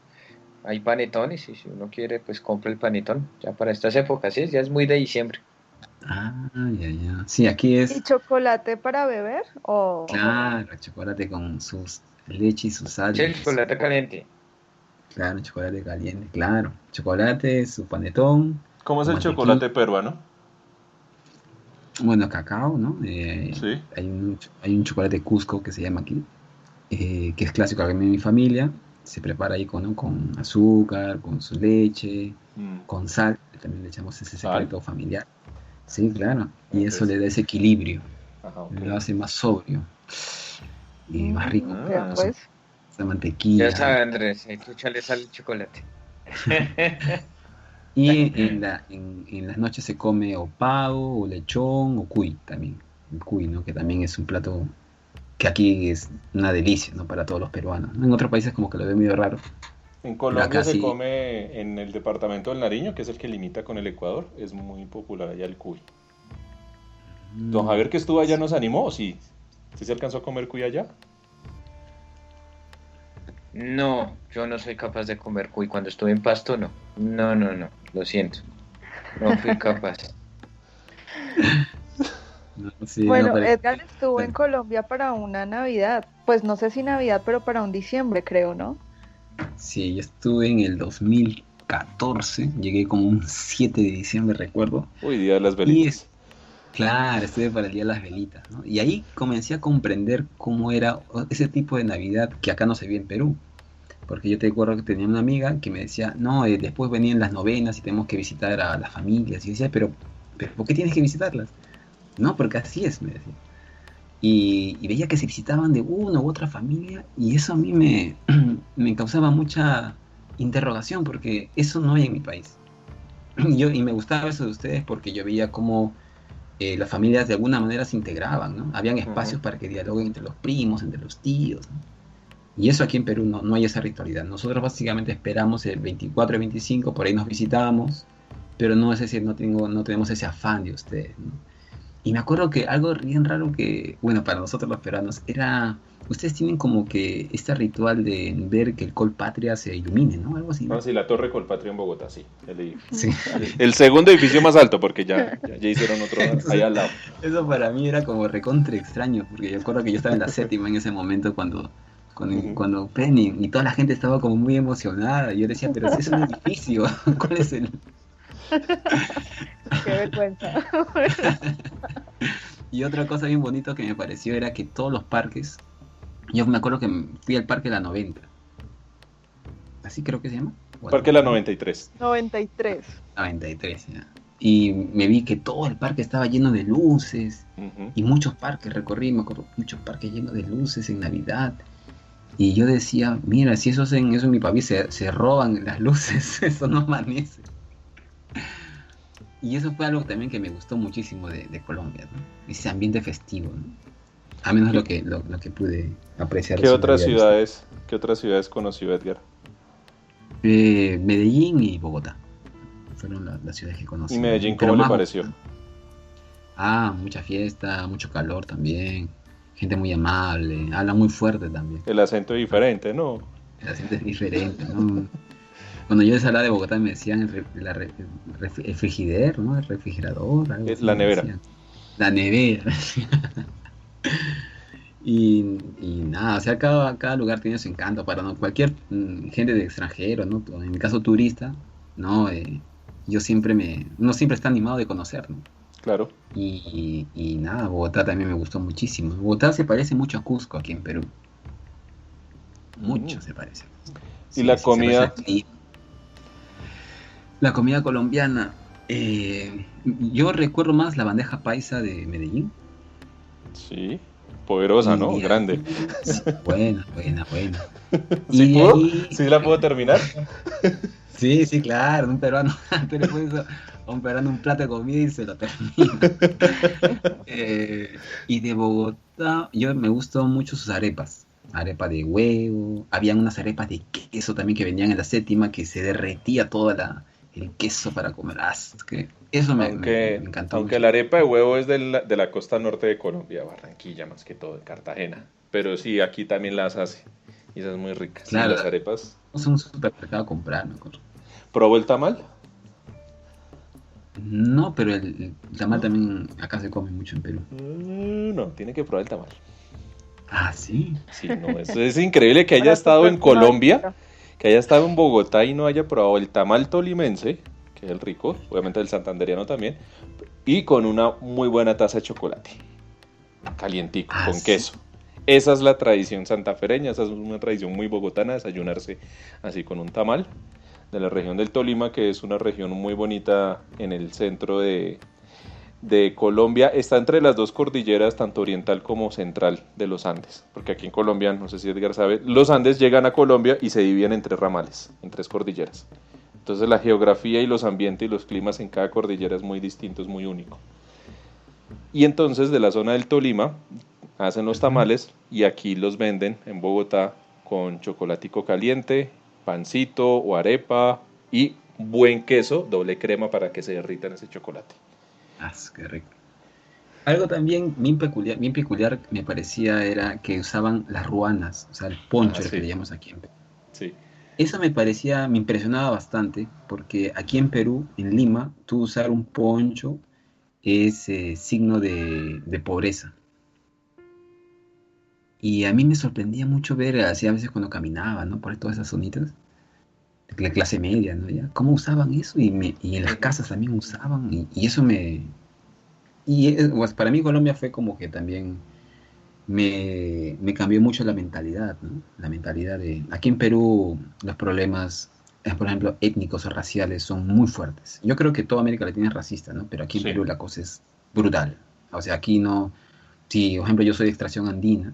hay panetones y si uno quiere, pues compra el panetón. Ya para estas épocas, sí, ya es muy de diciembre. Ya. Sí, aquí ¿Y es, chocolate para beber? O claro, chocolate con sus leche y su sal. Sí, el chocolate caliente. Claro, chocolate caliente, claro. Chocolate, su panetón. ¿Cómo es el mantequilla. chocolate peruano? Bueno, cacao, ¿no? Sí. Hay un chocolate Cusco que se llama aquí, que es clásico aquí en mi familia. Se prepara ahí con azúcar, con su leche, con sal. También le echamos ese ¿Sal? secreto familiar. Sí, claro. Y Ok. eso le da ese equilibrio. Ajá, ok. Lo hace más sobrio y más rico. vea, Ah, pues. Esa mantequilla. Ya sabe, Andrés, hay que echarle sal al chocolate. Y en las noches se come o pavo, o lechón, o cuy también. El cuy, ¿no? Que también es un plato que aquí es una delicia, ¿no? Para todos los peruanos, ¿no? En otros países como que lo ven medio raro. En Colombia acá se sí. come en el departamento del Nariño, que es el que limita con el Ecuador. Es muy popular allá el cuy. Don Javier, que estuvo allá, nos animó, ¿o sí? ¿Sí se alcanzó a comer cuy allá? No, yo no soy capaz de comer cuy. Cuando estuve en Pasto, no. No, lo siento. No fui capaz. No, sí, Bueno, no, pero- Edgar estuvo en Colombia para una Navidad. Pues no sé si Navidad, pero para un diciembre, creo, ¿no? Sí, yo estuve en el 2014, llegué como un 7 de diciembre, recuerdo. Uy, Día de las Velitas. Claro, estuve para el Día de las Velitas, ¿no? Y ahí comencé a comprender cómo era ese tipo de Navidad que acá no se ve en Perú. Porque yo te acuerdo que tenía una amiga que me decía, no, después venían las novenas y tenemos que visitar a las familias. Y yo decía, pero ¿por qué tienes que visitarlas? No, porque así es, me decía. Y veía que se visitaban de una u otra familia y eso a mí me causaba mucha interrogación porque eso no hay en mi país. Y me gustaba eso de ustedes porque yo veía cómo las familias de alguna manera se integraban, ¿no? Habían espacios para que dialoguen entre los primos, entre los tíos, ¿no? Y eso aquí en Perú no hay esa ritualidad. Nosotros básicamente esperamos el 24 y 25, por ahí nos visitamos, pero no es decir, no tenemos ese afán de ustedes, ¿no? Y me acuerdo que algo bien raro que, bueno, para nosotros los peruanos, era, ustedes tienen como que este ritual de ver que el Colpatria se ilumine, ¿no? Algo así, ¿no? No, sí, la Torre Colpatria en Bogotá, sí. Sí. El segundo edificio más alto, porque ya hicieron otro ahí al lado. Eso para mí era como recontra extraño, porque yo recuerdo que yo estaba en la séptima en ese momento cuando Penny y toda la gente estaba como muy emocionada. Y yo decía, pero si es un edificio, ¿cuál es el...? Qué vergüenza. Y otra cosa bien bonito que me pareció era que todos los parques, yo me acuerdo que fui al Parque La 90, así creo que se llama. Parque La 93. 93. 93, ya. Y me vi que todo el parque estaba lleno de luces, y muchos parques recorrí, me acuerdo, muchos parques llenos de luces en Navidad. Y yo decía, mira, si eso en mi país se roban las luces, eso no amanece. Y eso fue algo también que me gustó muchísimo de Colombia, ¿no? Ese ambiente festivo, ¿no? A menos lo que pude apreciar. ¿Qué otras ciudades conoció Edgar? Medellín y Bogotá fueron las ciudades que conocí. ¿Y Medellín Pero cómo le más- pareció? Mucha fiesta, mucho calor también, gente muy amable, habla muy fuerte también, El acento diferente, ¿no? la gente es diferente, ¿no? Cuando yo les hablaba de Bogotá me decían el frigider, ¿no? El refrigerador, algo así La me nevera. decían. La nevera. Y nada, o sea, cada lugar tiene su encanto para cualquier gente de extranjero, ¿no? En mi caso turista, ¿no? Uno siempre está animado de conocer, ¿no? Claro. Y nada, Bogotá también me gustó muchísimo. Bogotá se parece mucho a Cusco aquí en Perú. Mucho se parece. ¿Y la comida? La comida colombiana. Yo recuerdo más la bandeja paisa de Medellín. Sí, poderosa, ¿no? Grande. Buena. ¿Sí Y puedo? ahí- ¿Sí la puedo terminar? Sí, claro, un peruano, tú le pones a un peruano un plato de comida y se lo termina. Y de Bogotá, yo me gustó mucho sus arepas. Arepa de huevo, habían unas arepas de queso también que venían en la séptima, que se derretía el queso para comer. Es que eso me encantó Aunque mucho. la arepa de huevo es de la costa norte de Colombia, Barranquilla más que todo, Cartagena. Pero sí, aquí también las hace. Y esas muy ricas. Sí, Claro. las arepas. Vamos a un supermercado a comprar, me acuerdo. ¿Probó el tamal? No, pero el tamal también acá se come mucho en Perú. No, tiene que probar el tamal. Ah, sí. Sí, no, es increíble que haya Para estado en tu Colombia, próxima que haya estado en Bogotá y no haya probado el tamal tolimense, que es el rico, obviamente el santandereano también, y con una muy buena taza de chocolate, calientico, Ah, con sí. queso. Esa es la tradición santafereña, esa es una tradición muy bogotana, desayunarse así con un tamal de la región del Tolima, que es una región muy bonita en el centro de Colombia. Está entre las dos cordilleras, tanto oriental como central de los Andes, porque aquí en Colombia, no sé si Edgar sabe, los Andes llegan a Colombia y se dividen en tres ramales, en tres cordilleras. Entonces la geografía y los ambientes y los climas en cada cordillera es muy distinto, es muy único. Y entonces de la zona del Tolima hacen los tamales y aquí los venden en Bogotá con chocolatico caliente, pancito o arepa y buen queso, doble crema para que se derrita en ese chocolate. Qué rico. Algo también bien peculiar me parecía era que usaban las ruanas, o sea, el poncho, Ah, lo sí. que le llamamos aquí en Perú. Sí. Eso me impresionaba bastante, porque aquí en Perú, en Lima, tú usar un poncho es signo de pobreza. Y a mí me sorprendía mucho ver, así a veces cuando caminaba, ¿no? Por todas esas zonitas, de la clase media, ¿no? ¿Ya? ¿Cómo usaban eso? Y en las casas también usaban, y eso pues, para mí Colombia fue como que también me cambió mucho la mentalidad, ¿no? La mentalidad de... Aquí en Perú los problemas, por ejemplo, étnicos o raciales son muy fuertes. Yo creo que toda América Latina es racista, ¿no? Pero aquí en Sí. Perú la cosa es brutal. O sea, aquí no... Si, por ejemplo, yo soy de extracción andina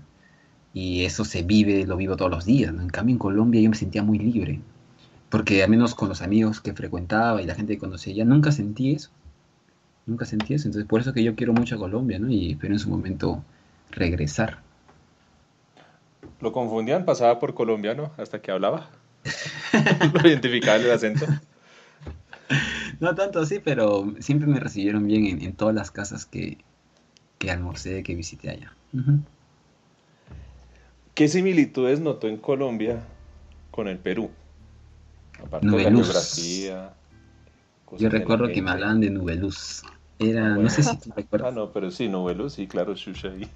y eso lo vivo todos los días, ¿no? En cambio, en Colombia yo me sentía muy libre. Porque al menos con los amigos que frecuentaba y la gente que conocía ya nunca sentí eso. Nunca sentí eso. Entonces, por eso que yo quiero mucho a Colombia, ¿no? Y espero en su momento regresar. Lo confundían, pasaba por colombiano hasta que hablaba. Lo identificaba el acento. No tanto así, pero siempre me recibieron bien en todas las casas que almorcé, que visité allá. Ujú. ¿Qué similitudes notó en Colombia con el Perú? Aparte de la Nubeluz. geografía. cosas Yo de la recuerdo que me gente. hablaban de Nubeluz. Era, Ah, bueno. no sé si tú Ah, recuerdas. no, pero sí, Nubeluz, sí, claro, Xuxa ahí.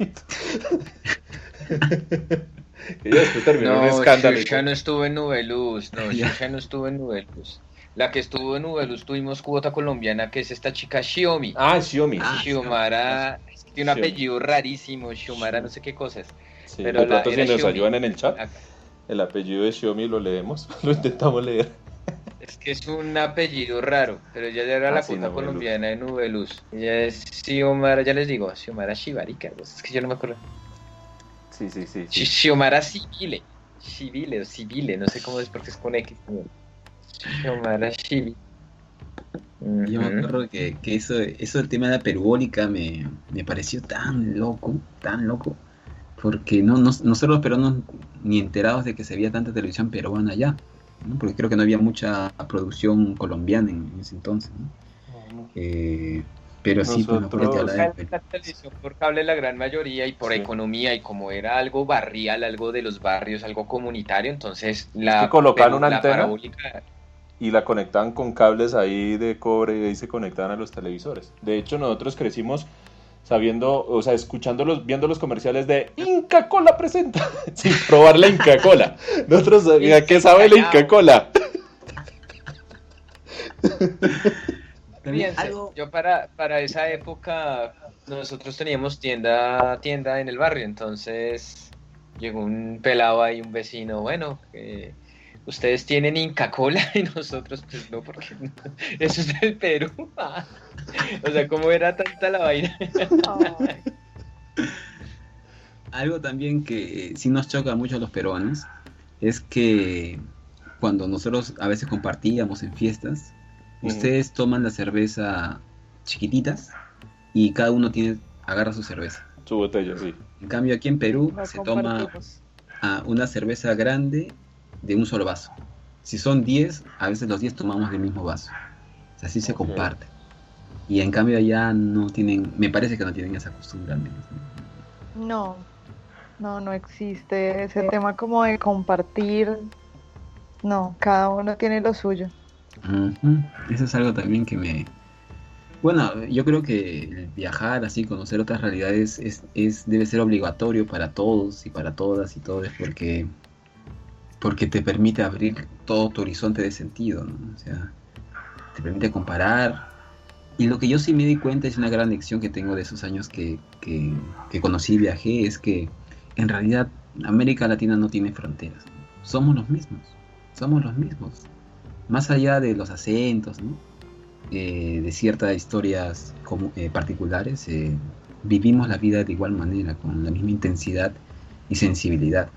Ella después terminó en un No, escándalo. Xuxa no estuvo en Nubeluz, no, Ya. Xuxa no estuvo en Nubeluz. La que estuvo en Nubeluz tuvimos cuota colombiana, que es esta chica Xiomi. Ah, Xiaomi. Xiomara, es que tiene un Xiomi. apellido rarísimo, Xiomara no sé qué cosas. Sí, pero de pronto era si nos Xiaomi. ayudan en el chat, Acá. el apellido de Xiaomi lo leemos, lo intentamos leer. Es que es un apellido raro, pero ella ya era Ah, la sí, cuota Nubeluz. colombiana de Nubeluz. Ella es Xiomara, ya les digo, Xiomara Shibarica, es que yo no me acuerdo. Sí. Xiomara Civile, no sé cómo es porque es con X también. Xiomara Civile. Yo me acuerdo que eso del tema de la perubólica me pareció tan loco, porque nosotros los peruanos ni enterados de que se veía tanta televisión peruana allá, ¿no? Porque creo que no había mucha producción colombiana en ese entonces, ¿no? Pero sí, pues me acuerdo que hablaba de La televisión por cable la gran mayoría y por Sí. economía y como era algo barrial, algo de los barrios, algo comunitario, entonces que colocaban una la antena. parabólica. Y la conectaban con cables ahí de cobre y ahí se conectaban a los televisores. De hecho, nosotros crecimos sabiendo, o sea, viendo los comerciales de Inca Cola presenta, sin probar la Inca Cola. Nosotros sabíamos qué sabe la Inca Cola. También Fíjense, algo, yo para esa época nosotros teníamos tienda en el barrio, entonces llegó un pelado ahí, un vecino, bueno, ustedes tienen Inca Kola y nosotros pues no, porque no, eso es del Perú. O sea, ¿cómo era tanta la vaina? Ay, algo también que sí nos choca mucho a los peruanos es que cuando nosotros a veces compartíamos en fiestas, ustedes toman la cerveza chiquititas y cada uno agarra su cerveza. Su botella, sí. En cambio aquí en Perú no se toma compartimos. una cerveza grande de un solo vaso. Si son 10, a veces los 10 tomamos del mismo vaso. O sea, así se Ok. comparte. Y en cambio allá no tienen, me parece que no tienen esa costumbre al menos, ¿no? No existe ese tema como de compartir. No, cada uno tiene lo suyo. Ujú. Eso es algo también que me... Bueno, yo creo que el viajar así, conocer otras realidades debe ser obligatorio para todos y para todas y todos porque te permite abrir todo tu horizonte de sentido, ¿no? O sea, te permite comparar. Y lo que yo sí me di cuenta es una gran lección que tengo de esos años que conocí y viajé, es que en realidad América Latina no tiene fronteras. Somos los mismos. Más allá de los acentos, ¿no? De ciertas historias particulares, vivimos la vida de igual manera, con la misma intensidad y sensibilidad.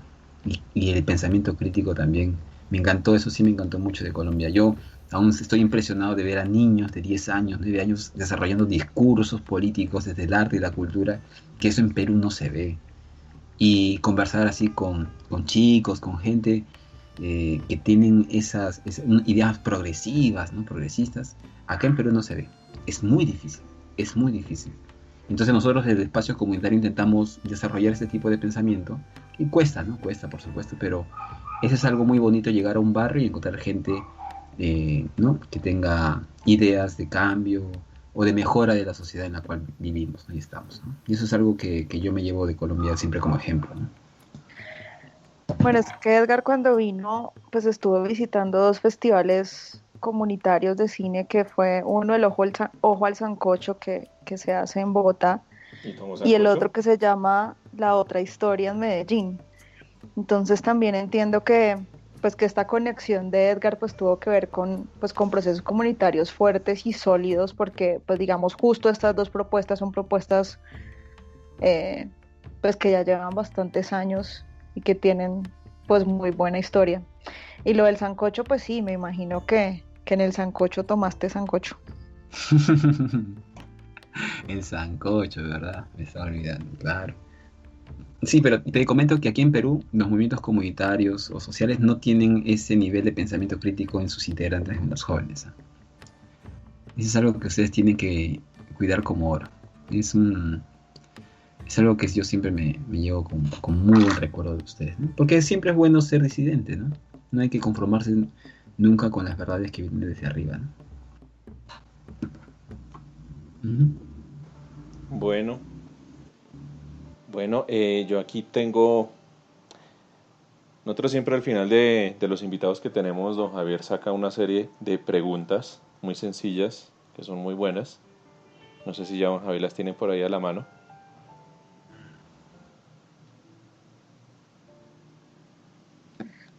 Y el pensamiento crítico también. Me encantó, eso sí me encantó mucho de Colombia. Yo aún estoy impresionado de ver a niños de 10 años, 9 años desarrollando discursos políticos desde el arte y la cultura, que eso en Perú no se ve. Y conversar así con chicos, con gente que tienen esas ideas progresivas, ¿no? Progresistas, acá en Perú no se ve. Es muy difícil. Entonces nosotros desde el espacio comunitario intentamos desarrollar ese tipo de pensamiento y cuesta, ¿no? Cuesta, por supuesto, pero eso es algo muy bonito, llegar a un barrio y encontrar gente, ¿no? Que tenga ideas de cambio o de mejora de la sociedad en la cual vivimos, ahí estamos, ¿no? Y eso es algo que yo me llevo de Colombia siempre como ejemplo, ¿no? Bueno, es que Edgar cuando vino, pues estuvo visitando 2 festivales comunitarios de cine, que fue uno el Ojo al Sancocho que se hace en Bogotá, ¿Y tomó y el sancocho? otro que se llama La Otra Historia en Medellín. Entonces también entiendo que pues que esta conexión de Edgar pues tuvo que ver con procesos comunitarios fuertes y sólidos, porque pues digamos justo estas 2 propuestas son propuestas pues que ya llevan bastantes años y que tienen pues muy buena historia. Y lo del sancocho, pues sí, me imagino que en el sancocho tomaste sancocho. El sancocho, ¿verdad? Me estaba olvidando, claro. Sí, pero te comento que aquí en Perú los movimientos comunitarios o sociales no tienen ese nivel de pensamiento crítico en sus integrantes, en los jóvenes, ¿ah? Eso es algo que ustedes tienen que cuidar como oro. Es algo que yo siempre me llevo con muy buen recuerdo de ustedes, ¿no? Porque siempre es bueno ser disidente, ¿no? No hay que conformarse nunca con las verdades que vienen desde arriba, ¿no? Ujú. Bueno, yo aquí tengo... Nosotros siempre al final de los invitados que tenemos, don Javier saca una serie de preguntas muy sencillas, que son muy buenas. No sé si ya don Javier las tiene por ahí a la mano.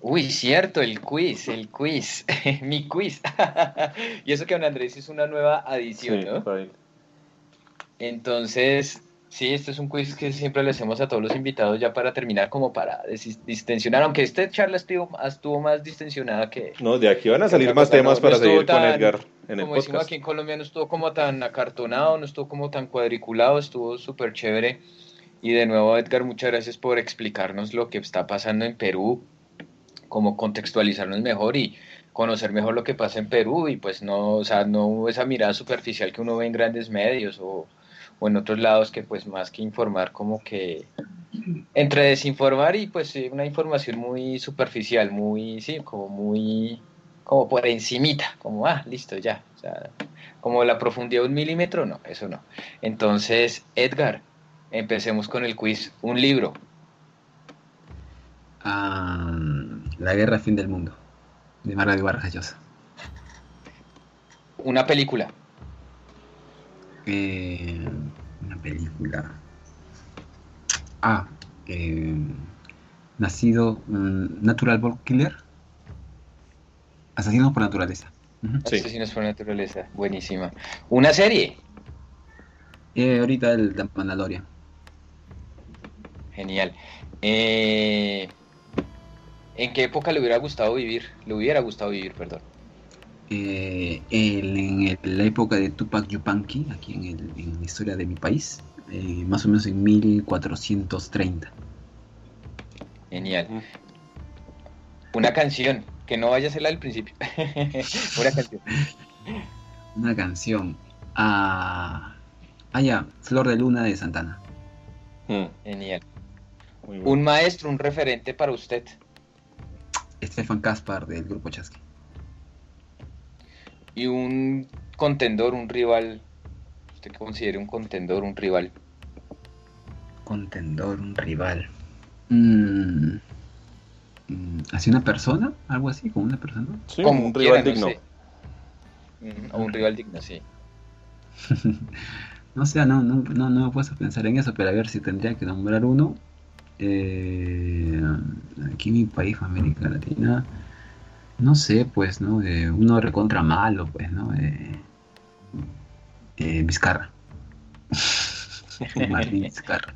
Uy, cierto, el quiz, mi quiz. Y eso que don Andrés hizo una nueva adición, Sí, ¿no? por ahí. Entonces, sí, este es un quiz que siempre le hacemos a todos los invitados ya para terminar, como para distensionar, aunque esta charla estuvo más distensionada que No, de aquí van a salir otra más cosa. temas No para estuvo seguir con tan, Edgar en el como decimos podcast. aquí en Colombia, no estuvo como tan acartonado, no estuvo como tan cuadriculado, estuvo súper chévere. Y de nuevo, Edgar, muchas gracias por explicarnos lo que está pasando en Perú, como contextualizarnos mejor y conocer mejor lo que pasa en Perú y pues no, o sea, no esa mirada superficial que uno ve en grandes medios o en otros lados, que pues más que informar, como que entre desinformar y pues sí, una información muy superficial, muy, sí, como muy, como por encimita, como, listo, ya, o sea, como la profundidad de 1 milímetro, no, eso no. Entonces, Edgar, empecemos con el quiz. Un libro, La guerra fin del mundo, de Mario Vargas Llosa. una película, Una película. Nacido Natural Born Killer. Asesinos por naturaleza. Sí. Asesinos por naturaleza, buenísima. ¿Una serie? Ahorita el The Mandalorian. Genial. ¿En qué época le hubiera gustado vivir? Le hubiera gustado vivir, perdón. En la época de Tupac Yupanqui, aquí en la historia de mi país, más o menos en 1430. Genial. Una canción, que no vaya a ser la del principio. Una canción. Una canción. Ya, Flor de Luna de Santana. Genial. Muy bueno. Un maestro, un referente para usted. Stefan Kaspar del grupo Chasqui. Y un contendor, un rival. ¿Usted qué considera un contendor, un rival? Contendor, un rival. ¿Hacia una persona? ¿Algo así? ¿Como una persona? Sí, Como un rival quiera, digno. no sé. O un rival digno, sí. No sé, no me he puesto a pensar en eso, pero a ver si tendría que nombrar uno. Aquí en mi país, América Latina, no sé, pues, ¿no? Uno recontra malo, pues, ¿no? Vizcarra. Martín Vizcarra.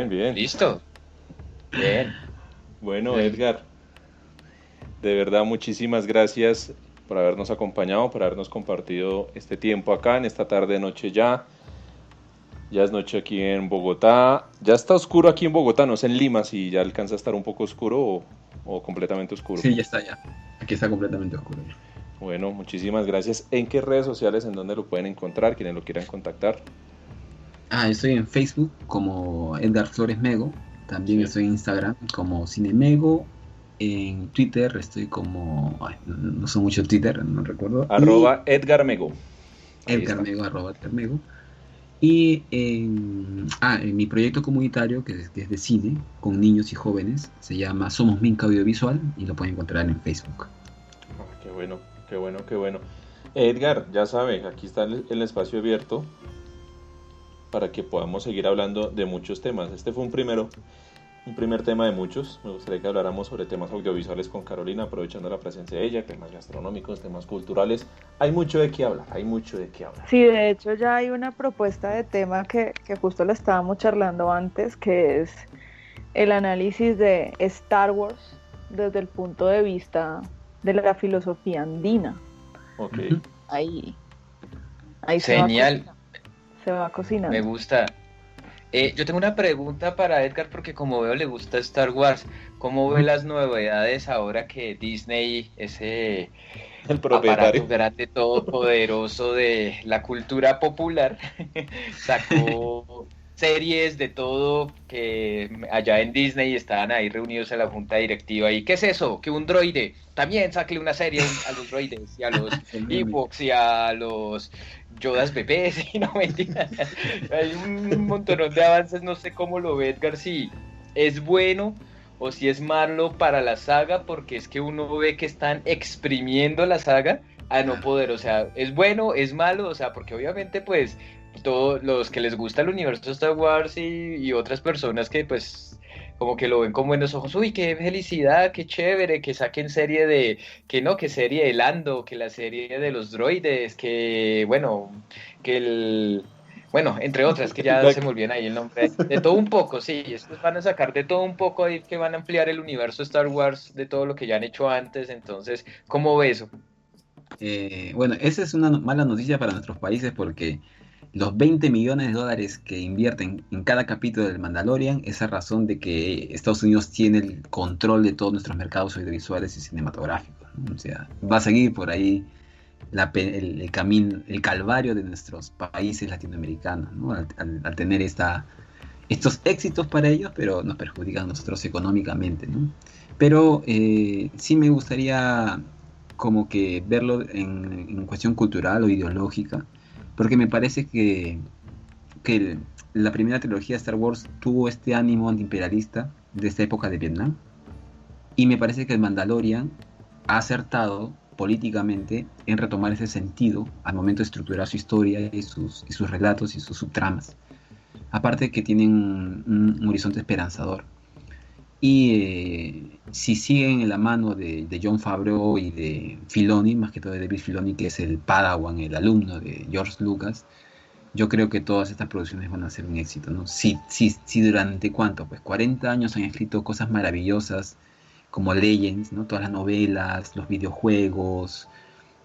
Bien. ¿Listo? Bien. Bueno, Edgar, de verdad muchísimas gracias por habernos acompañado, por habernos compartido este tiempo acá, en esta tarde, noche ya. Ya es noche aquí en Bogotá. Ya está oscuro aquí en Bogotá, no sé en Lima si ya alcanza a estar un poco oscuro o completamente oscuro. Sí, ya está, ya. Aquí está completamente oscuro. Bueno, muchísimas gracias. ¿En qué redes sociales, en dónde lo pueden encontrar, quienes lo quieran contactar? Estoy en Facebook como Edgar Flores Mego. También Sí. estoy en Instagram como Cinemego. En Twitter estoy como... no uso mucho Twitter, no recuerdo. @ Edgar Mego. Ahí Edgar está. Mego, @Edgar Mego. Y en mi proyecto comunitario, que es de cine, con niños y jóvenes, se llama Somos Minca Audiovisual y lo pueden encontrar en Facebook. Qué bueno. Edgar, ya sabe, aquí está el espacio abierto para que podamos seguir hablando de muchos temas. Este fue un primer tema de muchos. Me gustaría que habláramos sobre temas audiovisuales con Carolina, aprovechando la presencia de ella, temas gastronómicos, temas culturales. Hay mucho de qué hablar. Sí, de hecho ya hay una propuesta de tema que justo la estábamos charlando antes, que es el análisis de Star Wars desde el punto de vista de la filosofía andina. Ok. Ahí Genial. se va cocinando. Me gusta. Yo tengo una pregunta para Edgar porque como veo le gusta Star Wars. ¿Cómo ve las novedades ahora que Disney, ese El propietario. aparato grande todopoderoso de la cultura popular, sacó series de todo, que allá en Disney estaban ahí reunidos en la junta directiva y ¿qué es eso? Que un droide, también sáquele una serie a los droides y a los Ewoks y a los Yodas bebés y no mentira, hay un montón de avances, no sé cómo lo ve Edgar, si es bueno o si es malo para la saga, porque es que uno ve que están exprimiendo la saga a no poder, o sea, es bueno, es malo, o sea, porque obviamente pues todos los que les gusta el universo de Star Wars y otras personas que pues como que lo ven con buenos ojos, uy, qué felicidad, qué chévere, que saquen serie de, que serie de Lando, que la serie de los droides, que bueno, entre otras, que ya se me olvidan ahí el nombre, de todo un poco, sí, estos van a sacar de todo un poco ahí, que van a ampliar el universo Star Wars de todo lo que ya han hecho antes, entonces, ¿cómo ves eso? Bueno, esa es una mala noticia para nuestros países porque los 20 millones de dólares que invierten en cada capítulo del Mandalorian es a razón de que Estados Unidos tiene el control de todos nuestros mercados audiovisuales y cinematográficos, ¿no? O sea, va a seguir por ahí el camino, el calvario de nuestros países latinoamericanos, ¿no? Al tener estos éxitos para ellos, pero nos perjudican a nosotros económicamente, ¿no? Pero sí me gustaría como que verlo en cuestión cultural o ideológica, porque me parece que la primera trilogía de Star Wars tuvo este ánimo antiimperialista de esta época de Vietnam, y me parece que el Mandalorian ha acertado políticamente en retomar ese sentido al momento de estructurar su historia y sus relatos y sus subtramas. Aparte que tienen un horizonte esperanzador. Y si siguen en la mano de Jon Favreau y de Filoni, más que todo de David Filoni, que es el padawan, el alumno de George Lucas, yo creo que todas estas producciones van a ser un éxito, ¿no? Si durante ¿cuánto? Pues 40 años han escrito cosas maravillosas como Legends, ¿no? Todas las novelas, los videojuegos,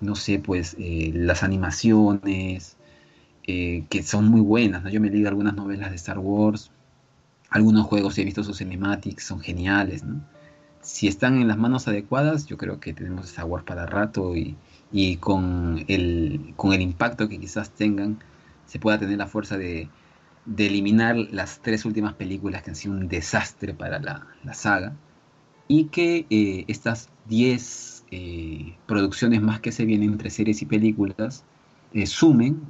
no sé, pues las animaciones, que son muy buenas, ¿no? Yo me he leído algunas novelas de Star Wars, algunos juegos he visto sus cinematics, son geniales, ¿no? Si están en las manos adecuadas, yo creo que tenemos Star Wars para rato y con el impacto que quizás tengan, se pueda tener la fuerza de eliminar las 3 últimas películas que han sido un desastre para la saga, y que estas 10 producciones más que se vienen entre series y películas sumen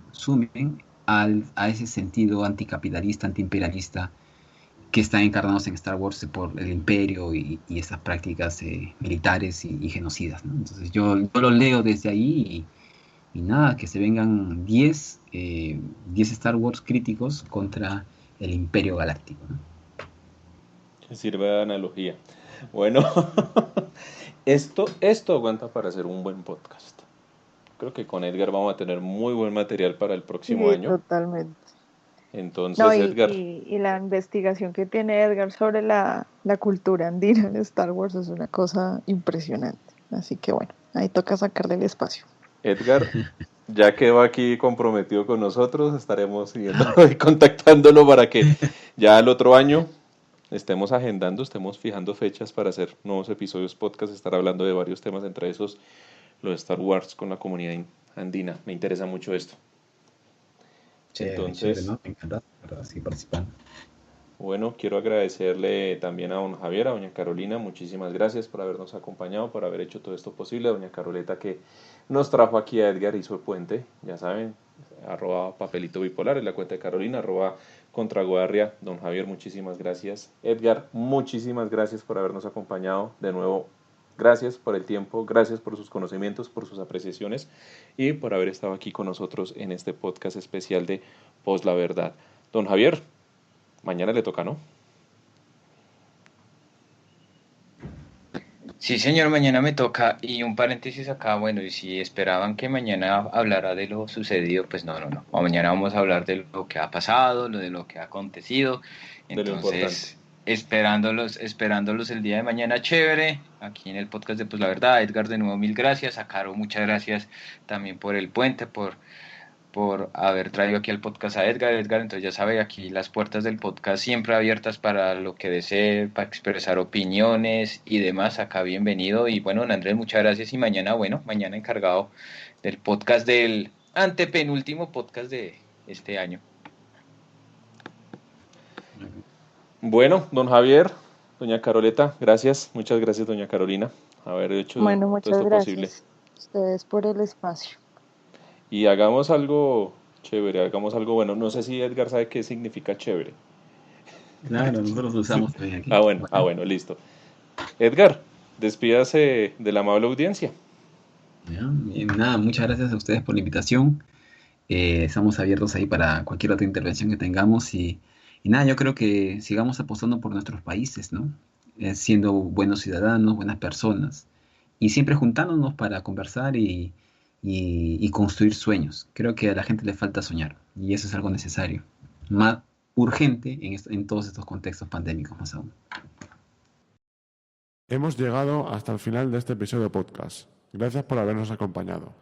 a ese sentido anticapitalista, antiimperialista que están encarnados en Star Wars por el imperio y esas prácticas militares y genocidas, ¿no? Entonces yo lo leo desde ahí y nada, que se vengan 10 Star Wars críticos contra el imperio galáctico, ¿no? Que sirve de analogía. Bueno, esto aguanta para hacer un buen podcast. Creo que con Edgar vamos a tener muy buen material para el próximo año. Totalmente. Entonces, No, Edgar, y la investigación que tiene Edgar sobre la cultura andina en Star Wars es una cosa impresionante. Así que bueno, ahí toca sacarle el espacio. Edgar ya quedó aquí comprometido con nosotros, estaremos siguiendo y contactándolo para que ya el otro año estemos agendando, estemos fijando fechas para hacer nuevos episodios podcast, estar hablando de varios temas, entre esos los de Star Wars con la comunidad andina. Me interesa mucho esto. Entonces, ¿no? Me encanta seguir participando. Bueno, quiero agradecerle también a don Javier, a doña Carolina, muchísimas gracias por habernos acompañado, por haber hecho todo esto posible, a doña Caroleta que nos trajo aquí a Edgar, hizo el puente, ya saben, @papelito bipolar, en la cuenta de Carolina, @contraguarria, don Javier, muchísimas gracias, Edgar, muchísimas gracias por habernos acompañado, de nuevo, gracias por el tiempo, gracias por sus conocimientos, por sus apreciaciones y por haber estado aquí con nosotros en este podcast especial de Pos la Verdad. Don Javier, mañana le toca, ¿no? Sí, señor, mañana me toca. Y un paréntesis acá, bueno, y si esperaban que mañana hablara de lo sucedido, pues no. Mañana vamos a hablar de lo que ha pasado, de lo que ha acontecido. Entonces, esperándolos el día de mañana, chévere, aquí en el podcast de Pues la Verdad. Edgar, de nuevo, mil gracias. A Caro, muchas gracias también por el puente, por haber traído aquí al podcast a Edgar. Entonces ya sabe, aquí las puertas del podcast siempre abiertas para lo que desee, para expresar opiniones y demás, acá bienvenido. Y bueno, don Andrés, muchas gracias y mañana encargado del podcast, del antepenúltimo podcast de este año. Bueno, don Javier, doña Caroleta, gracias, muchas gracias doña Carolina, haber hecho Bueno, todo muchas esto gracias posible. a ustedes por el espacio. Y hagamos algo chévere, hagamos algo bueno. No sé si Edgar sabe qué significa chévere. Claro, nosotros lo usamos también aquí. Bueno, listo. Edgar, despídase de la amable audiencia. Ya, nada, muchas gracias a ustedes por la invitación. Estamos abiertos ahí para cualquier otra intervención que tengamos y nada, yo creo que sigamos apostando por nuestros países, ¿no? Siendo buenos ciudadanos, buenas personas y siempre juntándonos para conversar y construir sueños. Creo que a la gente le falta soñar y eso es algo necesario, más urgente en todos estos contextos pandémicos más aún. Hemos llegado hasta el final de este episodio podcast. Gracias por habernos acompañado.